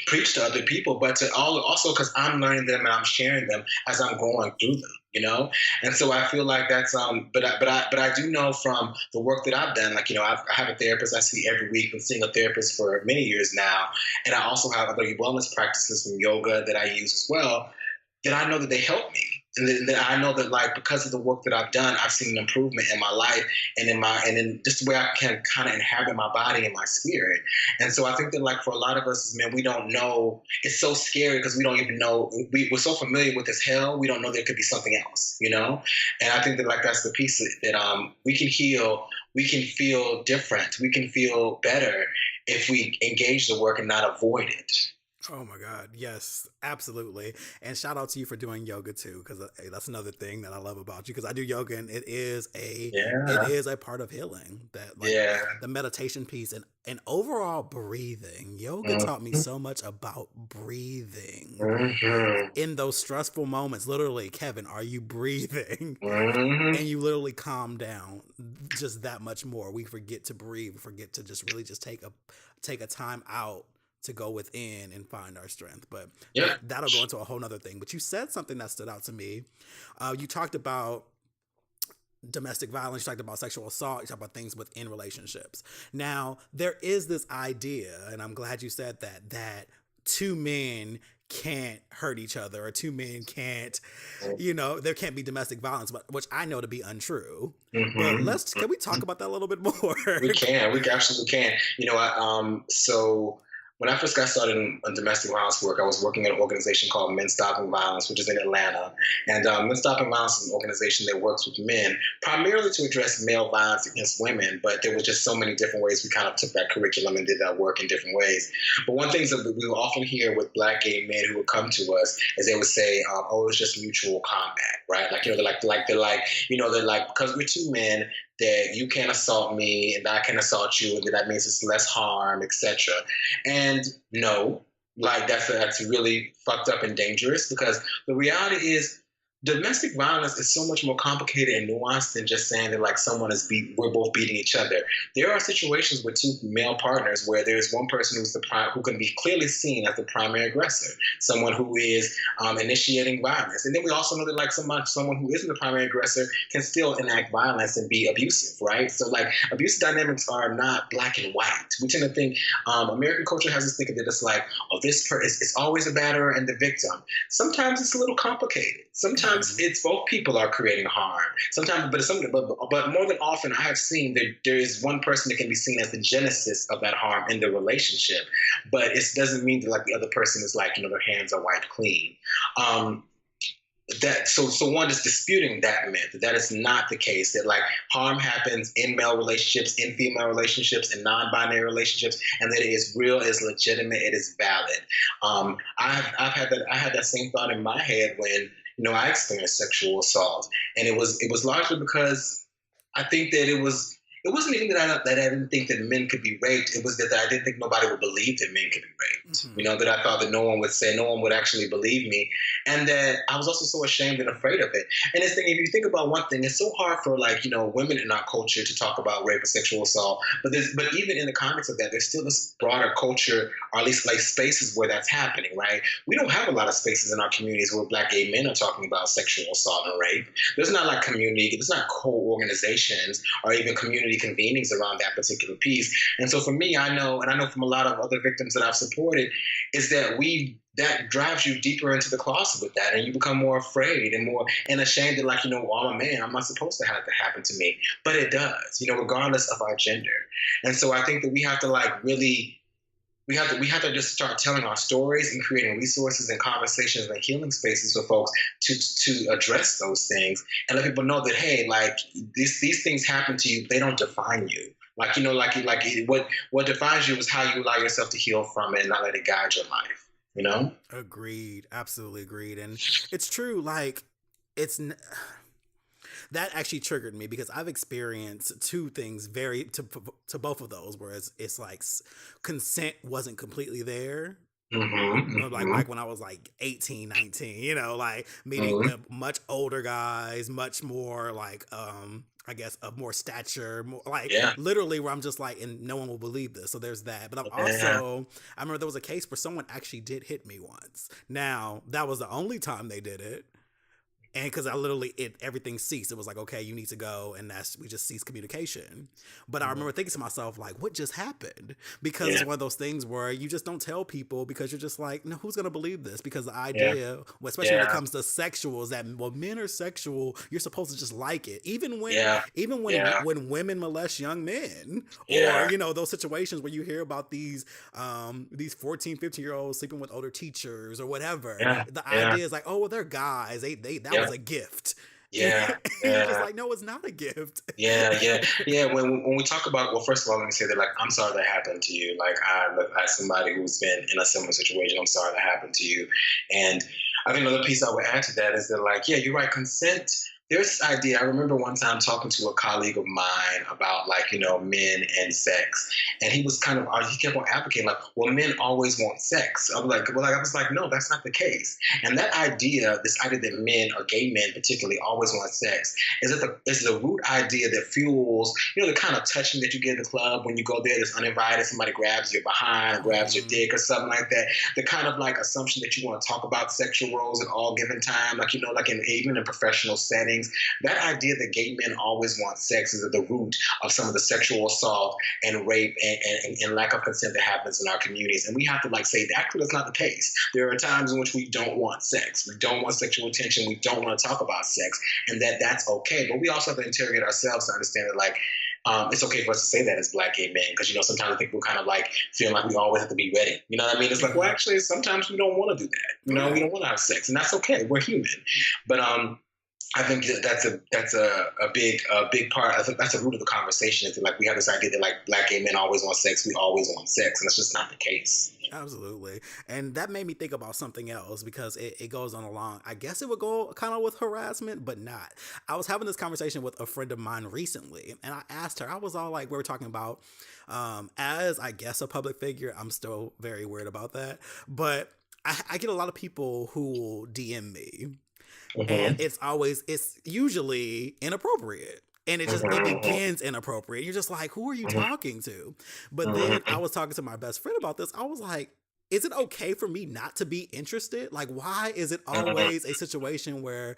preach to other people, but to also because I'm learning them and I'm sharing them as I'm going through them. And so I feel like that's but I do know from the work that I've done, like I have a therapist I see every week. Been seeing a therapist for many years now, and I also have other wellness practices from yoga that I use as well, that I know that they help me. And that I know that, like, because of the work that I've done, I've seen an improvement in my life and in just the way I can kind of inhabit my body and my spirit. And so I think that, like, for a lot of us, man, we don't know. It's so scary because we don't even know. We're so familiar with this hell, we don't know there could be something else. And I think that, like, that's the piece that we can heal. We can feel different. We can feel better if we engage the work and not avoid it. Oh my God. Yes, absolutely. And shout out to you for doing yoga too, because that's another thing that I love about you. Because I do yoga, and it Yeah. is a part of healing. That, like, Yeah. the meditation piece and overall breathing. Yoga taught me Mhm. so much about breathing Mhm. in those stressful moments. Literally, Kevin, are you breathing? Mhm. And you literally calm down just that much more. We forget to breathe. We forget to just really just take a time out to go within and find our strength. But Yeah. that'll go into a whole nother thing. But you said something that stood out to me. You talked about domestic violence, you talked about sexual assault, you talked about things within relationships. Now, there is this idea, and I'm glad you said that two men can't hurt each other, or two men can't, there can't be domestic violence, but which I know to be untrue. But Mhm. can we talk about that a little bit more? We can. We absolutely can. So when I first got started in domestic violence work, I was working at an organization called Men Stopping Violence, which is in Atlanta. And Men Stopping Violence is an organization that works with men primarily to address male violence against women. But there was just so many different ways we kind of took that curriculum and did that work in different ways. But one thing that we will often hear with black gay men who would come to us is they would say, "Oh, it's just mutual combat," right? Like they're like because we're two men, that you can assault me and I can assault you, and that means it's less harm, etc. And no, like that's really fucked up and dangerous, because the reality is domestic violence is so much more complicated and nuanced than just saying that like we're both beating each other. There are situations with two male partners where there's one person who can be clearly seen as the primary aggressor, someone who is initiating violence, and then we also know that like someone who isn't the primary aggressor can still enact violence and be abusive, right? So like abuse dynamics are not black and white. We tend to think American culture has this thinking that it's like, oh, it's always the batterer and the victim. Sometimes it's a little complicated. Sometimes it's both people are creating harm. Sometimes, but more than often, I have seen that there is one person that can be seen as the genesis of that harm in the relationship, but it doesn't mean that like the other person is like, their hands are wiped clean. So one is disputing that myth that is not the case, that like harm happens in male relationships, in female relationships, in non-binary relationships, and that it is real, it is legitimate, it is valid. I had that same thought in my head when I experienced sexual assault, and it was largely because I think that it wasn't even that I didn't think that men could be raped. It was that I didn't think nobody would believe that men could be raped. Mm-hmm. That I thought that no one would actually believe me. And that I was also so ashamed and afraid of it. And if you think about one thing, it's so hard for women in our culture to talk about rape or sexual assault. But even in the context of that, there's still this broader culture, or at least like spaces where that's happening, right? We don't have a lot of spaces in our communities where Black gay men are talking about sexual assault and rape. There's not like there's not co-organizations or even community convenings around that particular piece. And so for me, I know from a lot of other victims that I've supported, is that that drives you deeper into the closet with that, and you become more afraid and ashamed that I'm a man, I'm not supposed to have that happen to me. But it does, regardless of our gender. And so I think that we have to we have to just start telling our stories and creating resources and conversations and healing spaces for folks to address those things and let people know that, hey, like these things happen to you, they don't define you. What defines you is how you allow yourself to heal from it and not let it guide your life. Agreed. Absolutely agreed. And it's true. Like that actually triggered me because I've experienced two things to both of those, whereas it's like consent wasn't completely there. Like when I was like 18, 19, like meeting with much older guys, much more like, I guess of more stature, more like literally where I'm just like, and no one will believe this. So there's that. But I remember there was a case where someone actually did hit me once. Now that was the only time they did it. And because everything ceased. It was like, okay, you need to go, and we just ceased communication. But I remember thinking to myself, like, what just happened? Because it's one of those things where you just don't tell people because you're just like, no, who's going to believe this? Because the idea, especially when it comes to sexual, is that when men are sexual, you're supposed to just like it. Even when women molest young men, or those situations where you hear about these 14, 15-year-olds sleeping with older teachers or whatever. The idea is like, oh, well, they're guys. That was a gift. Yeah. You're just like, no, it's not a gift. When we talk about, well, first of all, let me say that, like, I'm sorry that happened to you. Like, as somebody who's been in a similar situation, I'm sorry that happened to you. And I think another piece I would add to that is that, like, yeah, you're right. Consent. There's this idea. I remember one time talking to a colleague of mine about men and sex, and he kept on advocating like, well, men always want sex. I was like, no, that's not the case. And this idea that men, or gay men particularly, always want sex is the root idea that fuels the kind of touching that you get at the club when you go there that's uninvited. Somebody grabs your behind, grabs your dick or something like that. The kind of like assumption that you want to talk about sexual roles at all given time, even in professional settings. That idea that gay men always want sex is at the root of some of the sexual assault and rape and lack of consent that happens in our communities. And we have to say that that's not the case. There are times in which we don't want sex. We don't want sexual attention. We don't want to talk about sex, and that's okay. But we also have to interrogate ourselves to understand that it's okay for us to say that as Black gay men, because sometimes I think we're kind of feeling like we always have to be ready. You know what I mean? It's like, well, actually, sometimes we don't want to do that. We don't want to have sex, and that's okay. We're human. But I think that's a big part. I think that's the root of the conversation. Is that we have this idea that Black gay men always want sex. We always want sex, and that's just not the case. Absolutely. And that made me think about something else because it goes on along. I guess it would go kind of with harassment, but not. I was having this conversation with a friend of mine recently, and I asked her, I was all like, we were talking about, as I guess a public figure, I'm still very weird about that, but I get a lot of people who will DM me. And Mm-hmm. it's usually inappropriate. And it Mm-hmm. begins inappropriate. You're just like, who are you Mm-hmm. talking to? But then I Mm-hmm. was talking to my best friend about this. I was like, is it okay for me not to be interested? Like, why is it Mm-hmm. always a situation where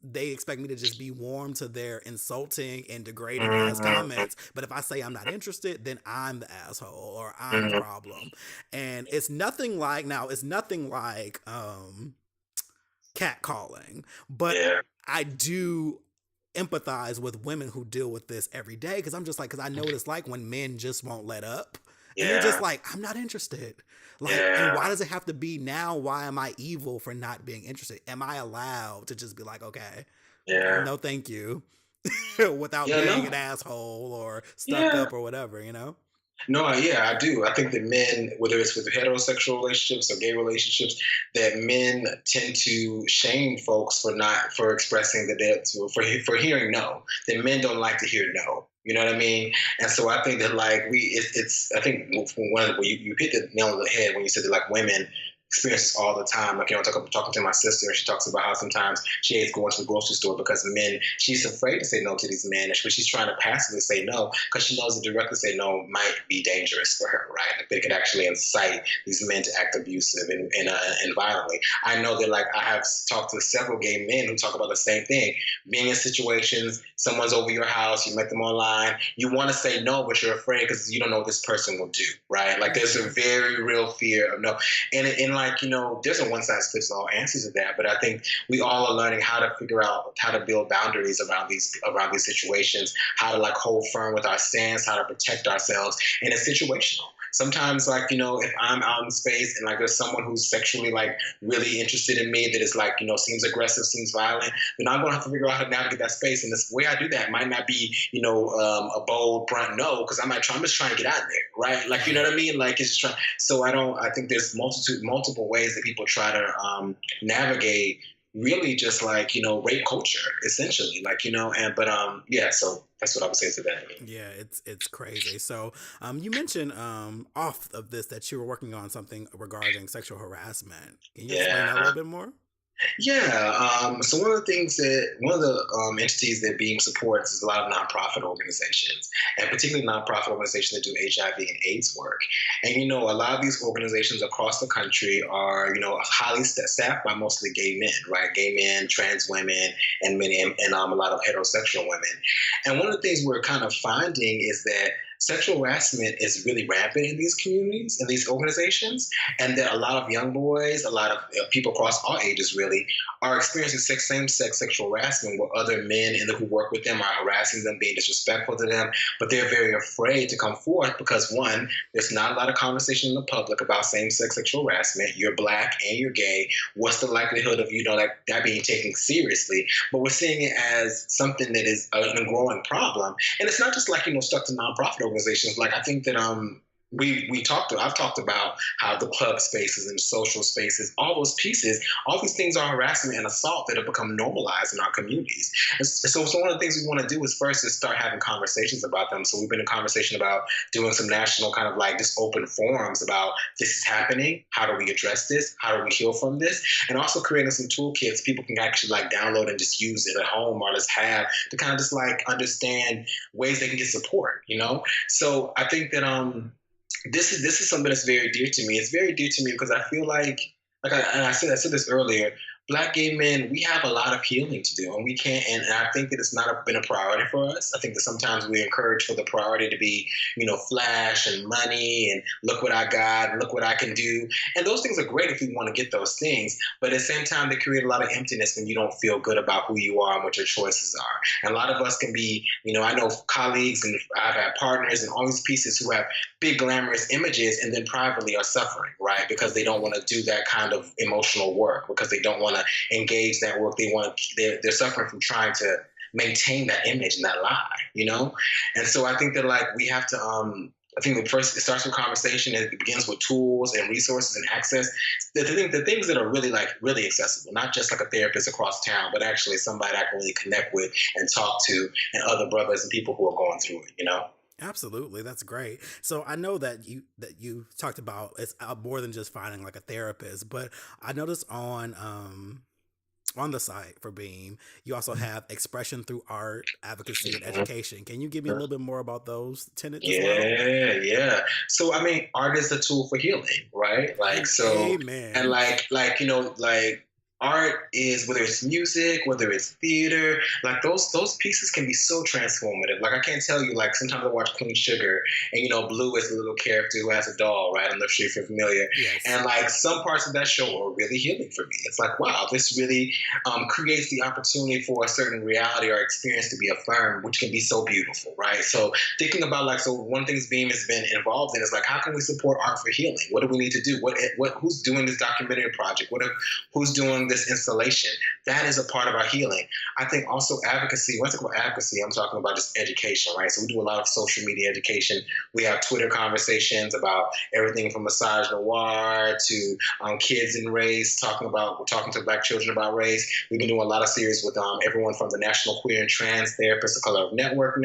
they expect me to just be warm to their insulting and degrading ass Mm-hmm. comments? But if I say I'm not interested, then I'm the asshole or I'm the Mm-hmm. problem. And it's nothing like catcalling, but Yeah. I do empathize with women who deal with this every day because I'm just like, because I know what it's like when men just won't let up. And you're just Yeah. like, I'm not interested. Like, and why Yeah. does it have to be now? Why am I evil for not being interested? Am I allowed to just be like, okay, Yeah. no, thank you, without Yeah. being No. an asshole or stuck Yeah. up or whatever, you know? No, yeah, I do. I think that men, whether it's with heterosexual relationships or gay relationships, that men tend to shame folks for expressing that for hearing no. That men don't like to hear no. You know what I mean? And so I think that like it's I think you hit the nail on the head when you said that like women experience this all the time. Like, talking to my sister, she talks about how sometimes she hates going to the grocery store because men, she's afraid to say no to these men, but she's trying to passively say no because she knows that directly say no might be dangerous for her, right? Like, they could actually incite these men to act abusive and violently. I know that, like, I have talked to several gay men who talk about the same thing. Being in situations, someone's over your house, you met them online, you want to say no, but you're afraid because you don't know what this person will do, right? Like, there's a very real fear of no. And like, there's a one size fits all answer to that, but I think we all are learning how to figure out how to build boundaries around these situations, how to like hold firm with our stance, how to protect ourselves, and it's situational. Sometimes, like, if I'm out in space and like there's someone who's sexually like really interested in me that is like, seems aggressive, seems violent, then I'm gonna have to figure out how to navigate that space. And the way I do that might not be, a bold, blunt no, because I'm just trying to get out of there, right? Like, you know Right. what I mean? Like, it's just trying. So I think there's multiple ways that people try to navigate really just like, rape culture, essentially. Like, yeah, so that's what I would say to that. Yeah, it's crazy. So, you mentioned off of this that you were working on something regarding sexual harassment. Can you explain that a Yeah. little bit more? Yeah. So one of the entities that Beam supports is a lot of nonprofit organizations, and particularly nonprofit organizations that do HIV and AIDS work. And a lot of these organizations across the country are highly staffed by mostly gay men, right? Gay men, trans women, and many and a lot of heterosexual women. And one of the things we're kind of finding is that sexual harassment is really rampant in these communities, in these organizations, and that a lot of young boys, a lot of people across all ages really, are experiencing same-sex sexual harassment where other men who work with them are harassing them, being disrespectful to them, but they're very afraid to come forth because, one, there's not a lot of conversation in the public about same-sex sexual harassment. You're Black and you're gay. What's the likelihood of that being taken seriously? But we're seeing it as something that is a growing problem, and it's not just like stuck to nonprofit organizations. Like, I think that I've talked about how the club spaces and social spaces, all those pieces, all these things are harassment and assault that have become normalized in our communities. And so one of the things we want to do is first is start having conversations about them. So we've been in conversation about doing some national kind of like just open forums about this is happening. How do we address this? How do we heal from this? And also creating some toolkits people can actually like download and just use it at home or just have to kind of just like understand ways they can get support. So I think that this is something that's very dear to me. It's very dear to me because I feel I said this earlier. Black gay men, we have a lot of healing to do, and we can't. And I think that it's not been a priority for us. I think that sometimes we encourage for the priority to be, flash and money, and look what I got, and look what I can do. And those things are great if we want to get those things. But at the same time, they create a lot of emptiness when you don't feel good about who you are and what your choices are. And a lot of us can be, I know colleagues and I've had partners and all these pieces who have big glamorous images and then privately are suffering, right? Because they don't want to do that kind of emotional work, because they don't want to engage that work. They're suffering from trying to maintain that image and that lie. And so I think that like we have to I think the first it starts with conversation and it begins with tools and resources and access. The things that are really accessible, not just like a therapist across town, but actually somebody I can really connect with and talk to, and other brothers and people who are going through it. Absolutely, that's great. So I know that you talked about it's more than just finding like a therapist, but I noticed on on the site for Beam, you also have expression through art, advocacy, and Mhm. education. Can you give me a little bit more about those tenets as well? Yeah. So I mean, art is a tool for healing, right? Like so, and Amen. like art is whether it's music, whether it's theater, like those pieces can be so transformative. Like I can't tell you, like sometimes I watch Queen Sugar, and Blue is a little character who has a doll, right? I'm not sure if you're familiar, Yes. and like some parts of that show are really healing for me. It's like wow, this really creates the opportunity for a certain reality or experience to be affirmed, which can be so beautiful, right? So thinking about like so one of the things Beam has been involved in is like how can we support art for healing? What do we need to do? What who's doing this documentary project? Who's doing this installation? That is a part of our healing. I think also advocacy. When I talk about advocacy, I'm talking about just education, right? So we do a lot of social media education. We have Twitter conversations about everything from massage noir to kids in race, we're talking to Black children about race. We've been doing a lot of series with everyone from the National Queer and Trans Therapists of Color Network,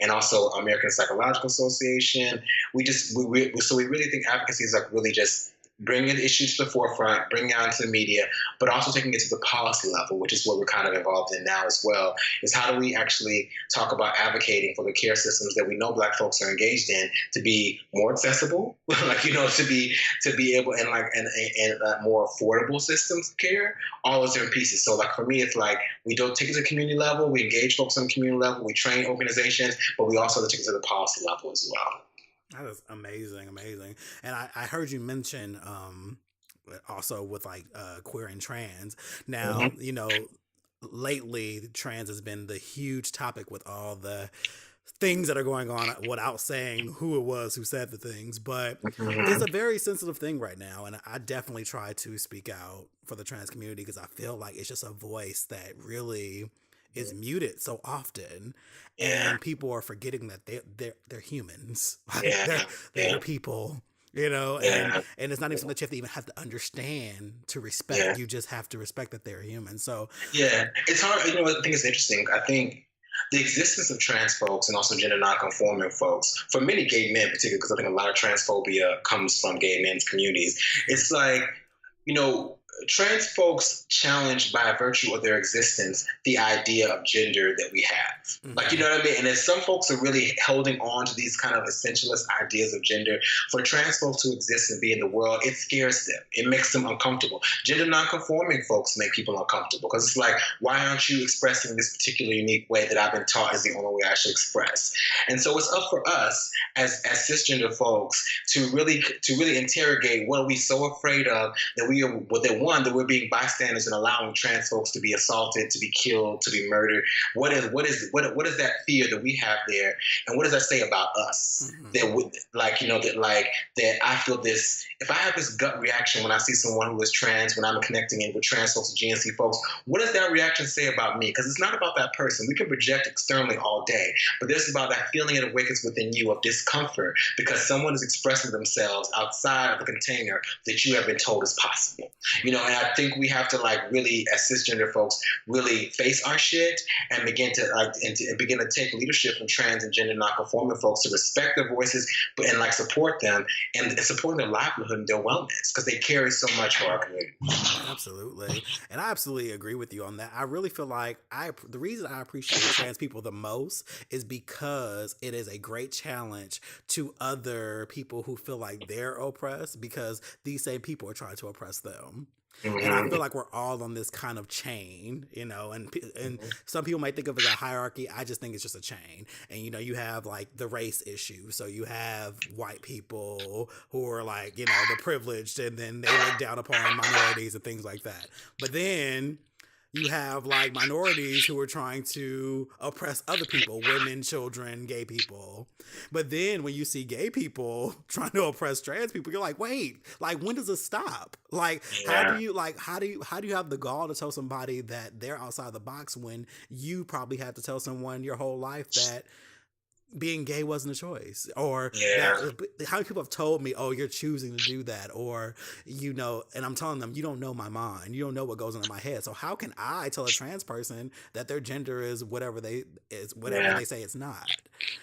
and also American Psychological Association. So we really think advocacy is like really just bringing issues to the forefront, bringing it out to the media, but also taking it to the policy level, which is what we're kind of involved in now as well, is how do we actually talk about advocating for the care systems that we know Black folks are engaged in to be more accessible, to be able and more affordable systems of care, all those different pieces. So like for me, it's like we don't take it to the community level, we engage folks on the community level, we train organizations, but we also take it to the policy level as well. That is amazing, amazing. And I heard you mention also with like queer and trans. Now, Mm-hmm. lately trans has been the huge topic with all the things that are going on without saying who it was who said the things, but it's Mm-hmm. a very sensitive thing right now, and I definitely try to speak out for the trans community because I feel like it's just a voice that really is muted so often, Yeah, and people are forgetting that they're humans. Like yeah, they're yeah, people, and yeah, it's not even something that you have to even have to understand to respect. yeah. You just have to respect that they're human. So Yeah, it's hard. I think it's interesting. I think the existence of trans folks and also gender nonconforming folks, for many gay men, particularly, because I think a lot of transphobia comes from gay men's communities. It's like, you know, trans folks challenge by virtue of their existence the idea of gender that we have. Like, you mhm. know what I mean? And as some folks are really holding on to these kind of essentialist ideas of gender, for trans folks to exist and be in the world, it scares them. It makes them uncomfortable. Gender nonconforming folks make people uncomfortable because it's like, why aren't you expressing this particular unique way that I've been taught is the only way I should express? And so it's up for us as cisgender folks to really interrogate what are we so afraid of that we are that we're being bystanders and allowing trans folks to be assaulted, to be killed, to be murdered. What is that fear that we have there, and what does that say about us? Mhm. That would that I feel this. If I have this gut reaction when I see someone who is trans, when I'm connecting in with trans folks, GNC folks, what does that reaction say about me? Because it's not about that person. We can project externally all day, but this is about that feeling it awakens within you of discomfort because someone is expressing themselves outside of the container that you have been told is possible. And I think we have to like really, as cisgender folks, really face our shit and begin to take leadership from trans and gender nonconforming folks to respect their voices, but and like support them and support their livelihood and their wellness because they carry so much for our community. Absolutely. And I absolutely agree with you on that. I really feel like the reason I appreciate trans people the most is because it is a great challenge to other people who feel like they're oppressed because these same people are trying to oppress them. And I Mm-hmm. feel like we're all on this kind of chain, and Mm-hmm. some people might think of it as a hierarchy. I just think it's just a chain. And you have like the race issue. So you have white people who are like, the privileged, and then they look down upon minorities and things like that. But then you have like minorities who are trying to oppress other people, women, children, gay people. But then when you see gay people trying to oppress trans people, you're like, wait, like when does it stop? Like Yeah. how do you have the gall to tell somebody that they're outside the box when you probably have to tell someone your whole life that being gay wasn't a choice, or Yeah. that how many people have told me, oh, you're choosing to do that, or and I'm telling them, you don't know my mind, you don't know what goes on in my head, so how can I tell a trans person that their gender is whatever Yeah. they say it's not?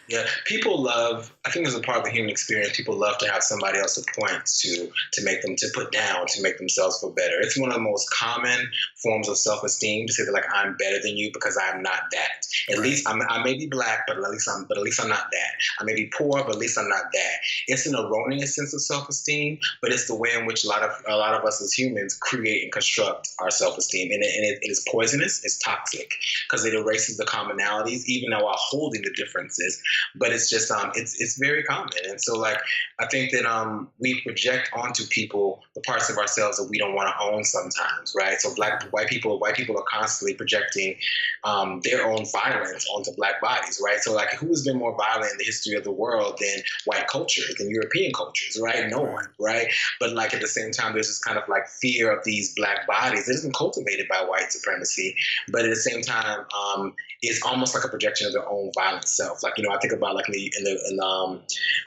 Yeah, people love. I think as a part of the human experience, people love to have somebody else to point to make them to put down, to make themselves feel better. It's one of the most common forms of self-esteem to say that like I'm better than you because I'm not that. At Right. least I may be black, but at least I'm not that. I may be poor, but at least I'm not that. It's an erroneous sense of self-esteem, but it's the way in which a lot of us as humans create and construct our self-esteem, and it is poisonous. It's toxic because it erases the commonalities, even while holding the differences. But it's just it's very common, and so like I think that we project onto people the parts of ourselves that we don't want to own sometimes, right? So white people are constantly projecting their own violence onto black bodies, right? So like who has been more violent in the history of the world than white cultures and European cultures, right? No one, right? But like at the same time, there's this kind of like fear of these black bodies that isn't cultivated by white supremacy, but at the same time, it's almost like a projection of their own violent self. Like I think about like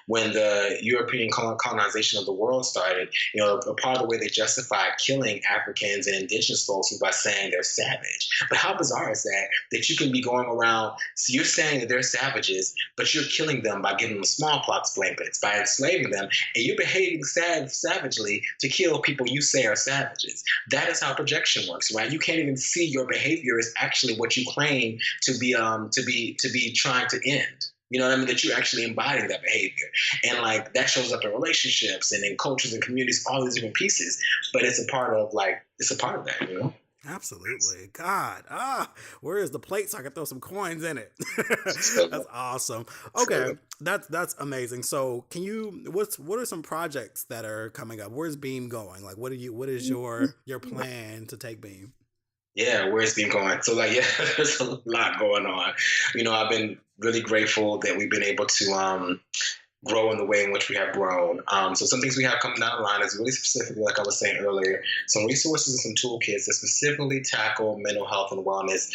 when the European colonization of the world started, a part of the way they justified killing Africans and indigenous folks was by saying they're savage. But how bizarre is that you can be going around, so you're saying that they're savages, but you're killing them by giving them smallpox blankets, by enslaving them, and you're behaving savagely to kill people you say are savages. That is how projection works, right? You can't even see your behavior as actually what you claim to be trying to end. You know what I mean? That you're actually embodying that behavior. And like that shows up in relationships and in cultures and communities, all these different pieces. But it's a part of that, Absolutely. God. Where is the plate so I can throw some coins in it? That's awesome. Okay. That's amazing. So what are some projects that are coming up? Where's Beam going? Like what is your plan to take Beam? Yeah, where's Beam going? So like, yeah, there's a lot going on. I've been really grateful that we've been able to grow in the way in which we have grown. So some things we have coming down the line is really specifically, like I was saying earlier, some resources and some toolkits that specifically tackle mental health and wellness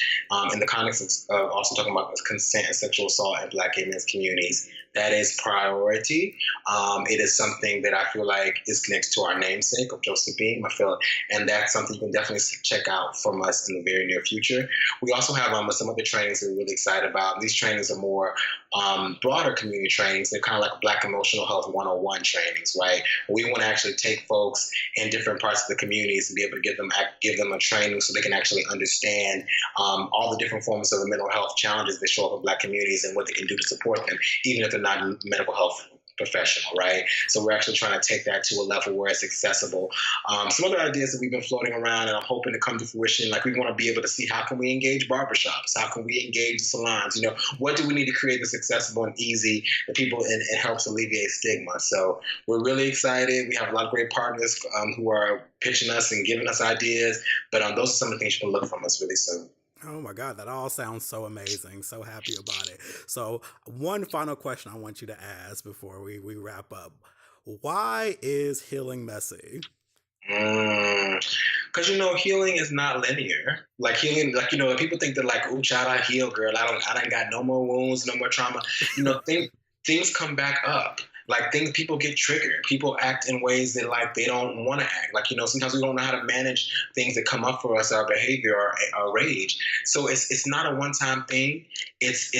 in the context of also talking about consent and sexual assault in Black gay men's communities. That is priority. It is something that I feel like is connected to our namesake of Joseph Beam. And that's something you can definitely check out from us in the very near future. We also have some other trainings that we're really excited about. These trainings are more broader community trainings. They're kind of like Black emotional health 101 trainings, right? We want to actually take folks in different parts of the communities and be able to give them a training so they can actually understand all the different forms of the mental health challenges that show up in Black communities and what they can do to support them, even if they're not a medical health professional, right? So we're actually trying to take that to a level where it's accessible. Some other ideas that we've been floating around and I'm hoping to come to fruition, like we want to be able to see how can we engage barbershops? How can we engage salons? What do we need to create that's accessible and easy to people and helps alleviate stigma? So we're really excited. We have a lot of great partners who are pitching us and giving us ideas, but those are some of the things you can look from us really soon. Oh my God, that all sounds so amazing. So happy about it. So one final question I want you to ask before we wrap up. Why is healing messy? Because healing is not linear. Like healing, like people think that like, "Ooh, child, I heal, girl. I don't got no more wounds, no more trauma." Things come back up. Like people get triggered. People act in ways that like they don't want to act. Like sometimes we don't know how to manage things that come up for us, our behavior, our rage. So it's not a one-time thing. It's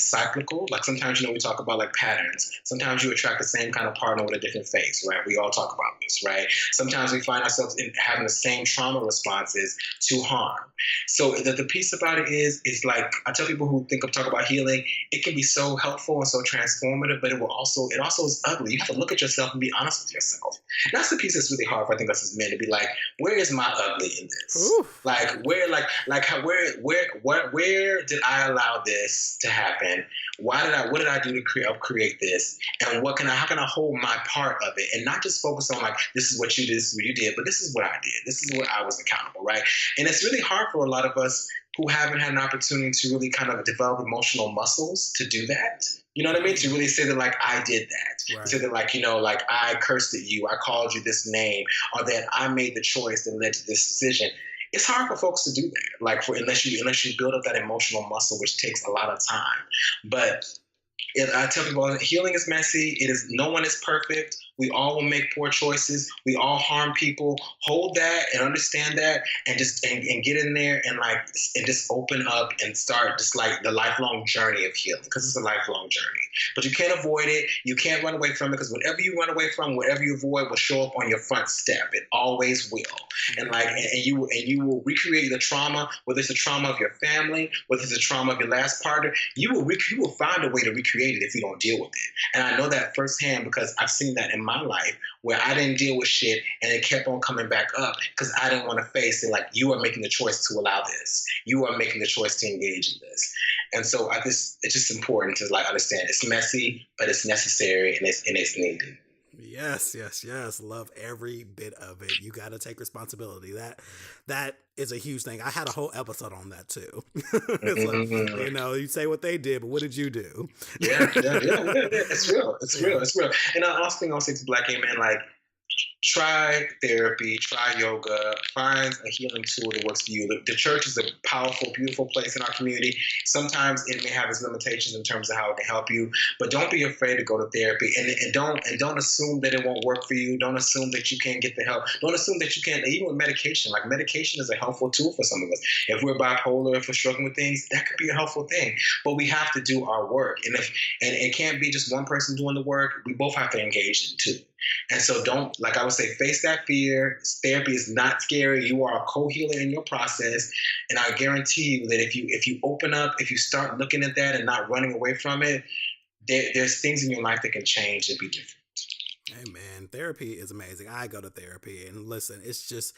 cyclical. Like sometimes we talk about like patterns. Sometimes you attract the same kind of partner with a different face, right? We all talk about this, right? Sometimes we find ourselves having the same trauma responses to harm. So the piece about it is like I tell people who talk about healing, it can be so helpful and so transformative, but it also is ugly. You have to look at yourself and be honest with yourself. And that's the piece that's really hard for I think us as men to be like, where is my ugly in this? Oof. Like where did I allow this to happen? What did I do to create this? And how can I hold my part of it and not just focus on like this is what you did, this is what you did, but this is what I did. This is what I was accountable, right? And it's really hard for a lot of us who haven't had an opportunity to really kind of develop emotional muscles to do that. You know what I mean? To really say that like I did that. Right. Say that like, like I cursed at you, I called you this name, or that I made the choice that led to this decision. It's hard for folks to do that. Like unless you build up that emotional muscle, which takes a lot of time. But I tell people healing is messy. It is no one is perfect. We all will make poor choices. We all harm people. Hold that and understand that, and just and get in there and like and just open up and start just like the lifelong journey of healing, because it's a lifelong journey. But you can't avoid it. You can't run away from it, because whatever you run away from, whatever you avoid, will show up on your front step. It always will. And like and you will recreate the trauma, whether it's the trauma of your family, whether it's the trauma of your last partner. You will find a way to recreate it if you don't deal with it. And I know that firsthand, because I've seen that in my life, where I didn't deal with shit and it kept on coming back up because I didn't want to face it. Like, you are making the choice to allow this. You are making the choice to engage in this. And so it's just important to like understand it's messy, but it's necessary, and it's needed. Yes, yes, yes. Love every bit of it. You got to take responsibility. That is a huge thing. I had a whole episode on that too. It's like, you say what they did, but what did you do? Yeah. It's real. It's real. And I also think I'll say to Black gay men, like, try therapy, try yoga, find a healing tool that works for you. The church is a powerful, beautiful place in our community. Sometimes it may have its limitations in terms of how it can help you, but don't be afraid to go to therapy, and don't assume that it won't work for you. Don't assume that you can't get the help. Don't assume that you can't, even with medication. Like, medication is a helpful tool for some of us. If we're bipolar, if we're struggling with things, that could be a helpful thing. But we have to do our work, and it can't be just one person doing the work. We both have to engage in too. And so don't, like I would say, face that fear. Therapy is not scary. You are a co-healer in your process. And I guarantee you that if you open up, if you start looking at that and not running away from it, there's things in your life that can change and be different. Hey man, therapy is amazing. I go to therapy, and listen, it's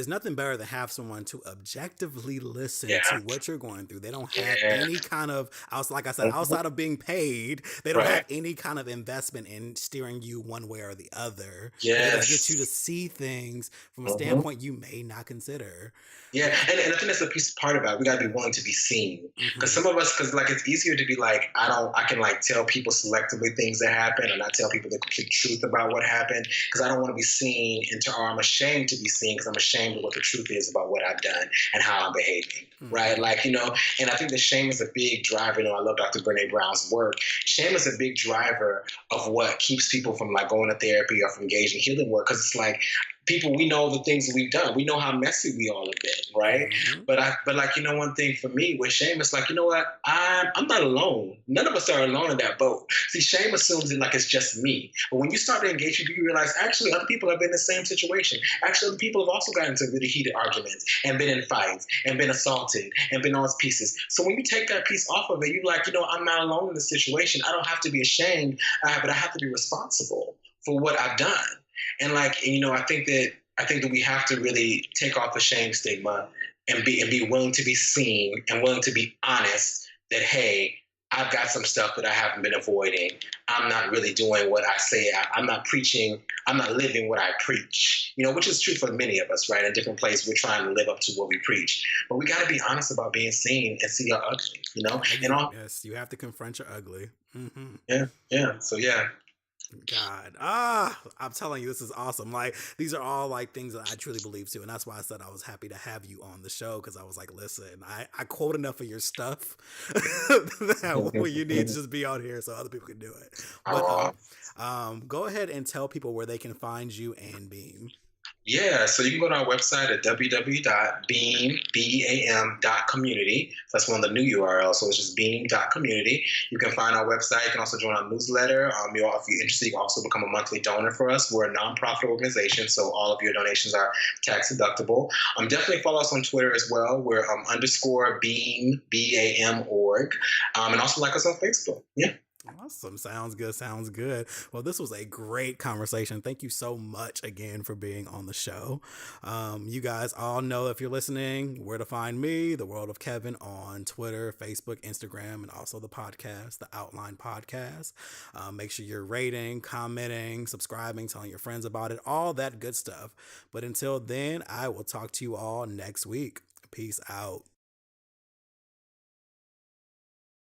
nothing better than have someone to objectively listen to what you're going through. They don't have any kind of, like I said, outside of being paid, they don't have any kind of investment in steering you one way or the other. Yes. It gets you to see things from a standpoint you may not consider. Yeah, and I think that's the piece part about it. We gotta be willing to be seen, because some of us, like, it's easier to be like, I can like tell people selectively things that happen, and not tell people the complete truth about what happened, because I don't want to be seen, or I'm ashamed to be seen, because I'm ashamed of what the truth is about what I've done and how I'm behaving, right? Like, and I think that shame is a big driver. I love Dr. Brene Brown's work. Shame is a big driver of what keeps people from like going to therapy or from engaging healing work, because it's like, people, we know the things that we've done. We know how messy we all have been, right? But like, one thing for me with shame, it's like, you know what? I'm not alone. None of us are alone in that boat. See, shame assumes that like it's just me. But when you start to engage people, you realize actually other people have been in the same situation. Actually, other people have also gotten into really heated arguments and been in fights and been assaulted and been on those pieces. So when you take that piece off of it, you're like, I'm not alone in this situation. I don't have to be ashamed, but I have to be responsible for what I've done. And like, I think that we have to really take off the shame stigma and be willing to be seen and willing to be honest that, hey, I've got some stuff that I haven't been avoiding. I'm not really doing what I say. I'm not preaching. I'm not living what I preach, which is true for many of us, right? In different places, we're trying to live up to what we preach. But we got to be honest about being seen and see our ugly, Yes, you have to confront your ugly. Yeah. So, yeah. God, I'm telling you, this is awesome. Like, these are all like things that I truly believe too, and that's why I said I was happy to have you on the show, because I was like, listen, I quote enough of your stuff that you need to just be on here so other people can do it. But go ahead and tell people where they can find you and Beam. Yeah, so you can go to our website at www.beam.community. That's one of the new URLs, so it's just beam.community. You can find our website. You can also join our newsletter. If you're interested, you can also become a monthly donor for us. We're a nonprofit organization, so all of your donations are tax deductible. Definitely follow us on Twitter as well. We're _Beam, BAM org. And also like us on Facebook. Yeah. Awesome. Sounds good. Well, this was a great conversation. Thank you so much again for being on the show. You guys all know, if you're listening, where to find me, The World of Kevin, on Twitter, Facebook, Instagram, and also the podcast, The Outline Podcast. Make sure you're rating, commenting, subscribing, telling your friends about it, all that good stuff. But until then, I will talk to you all next week. Peace out.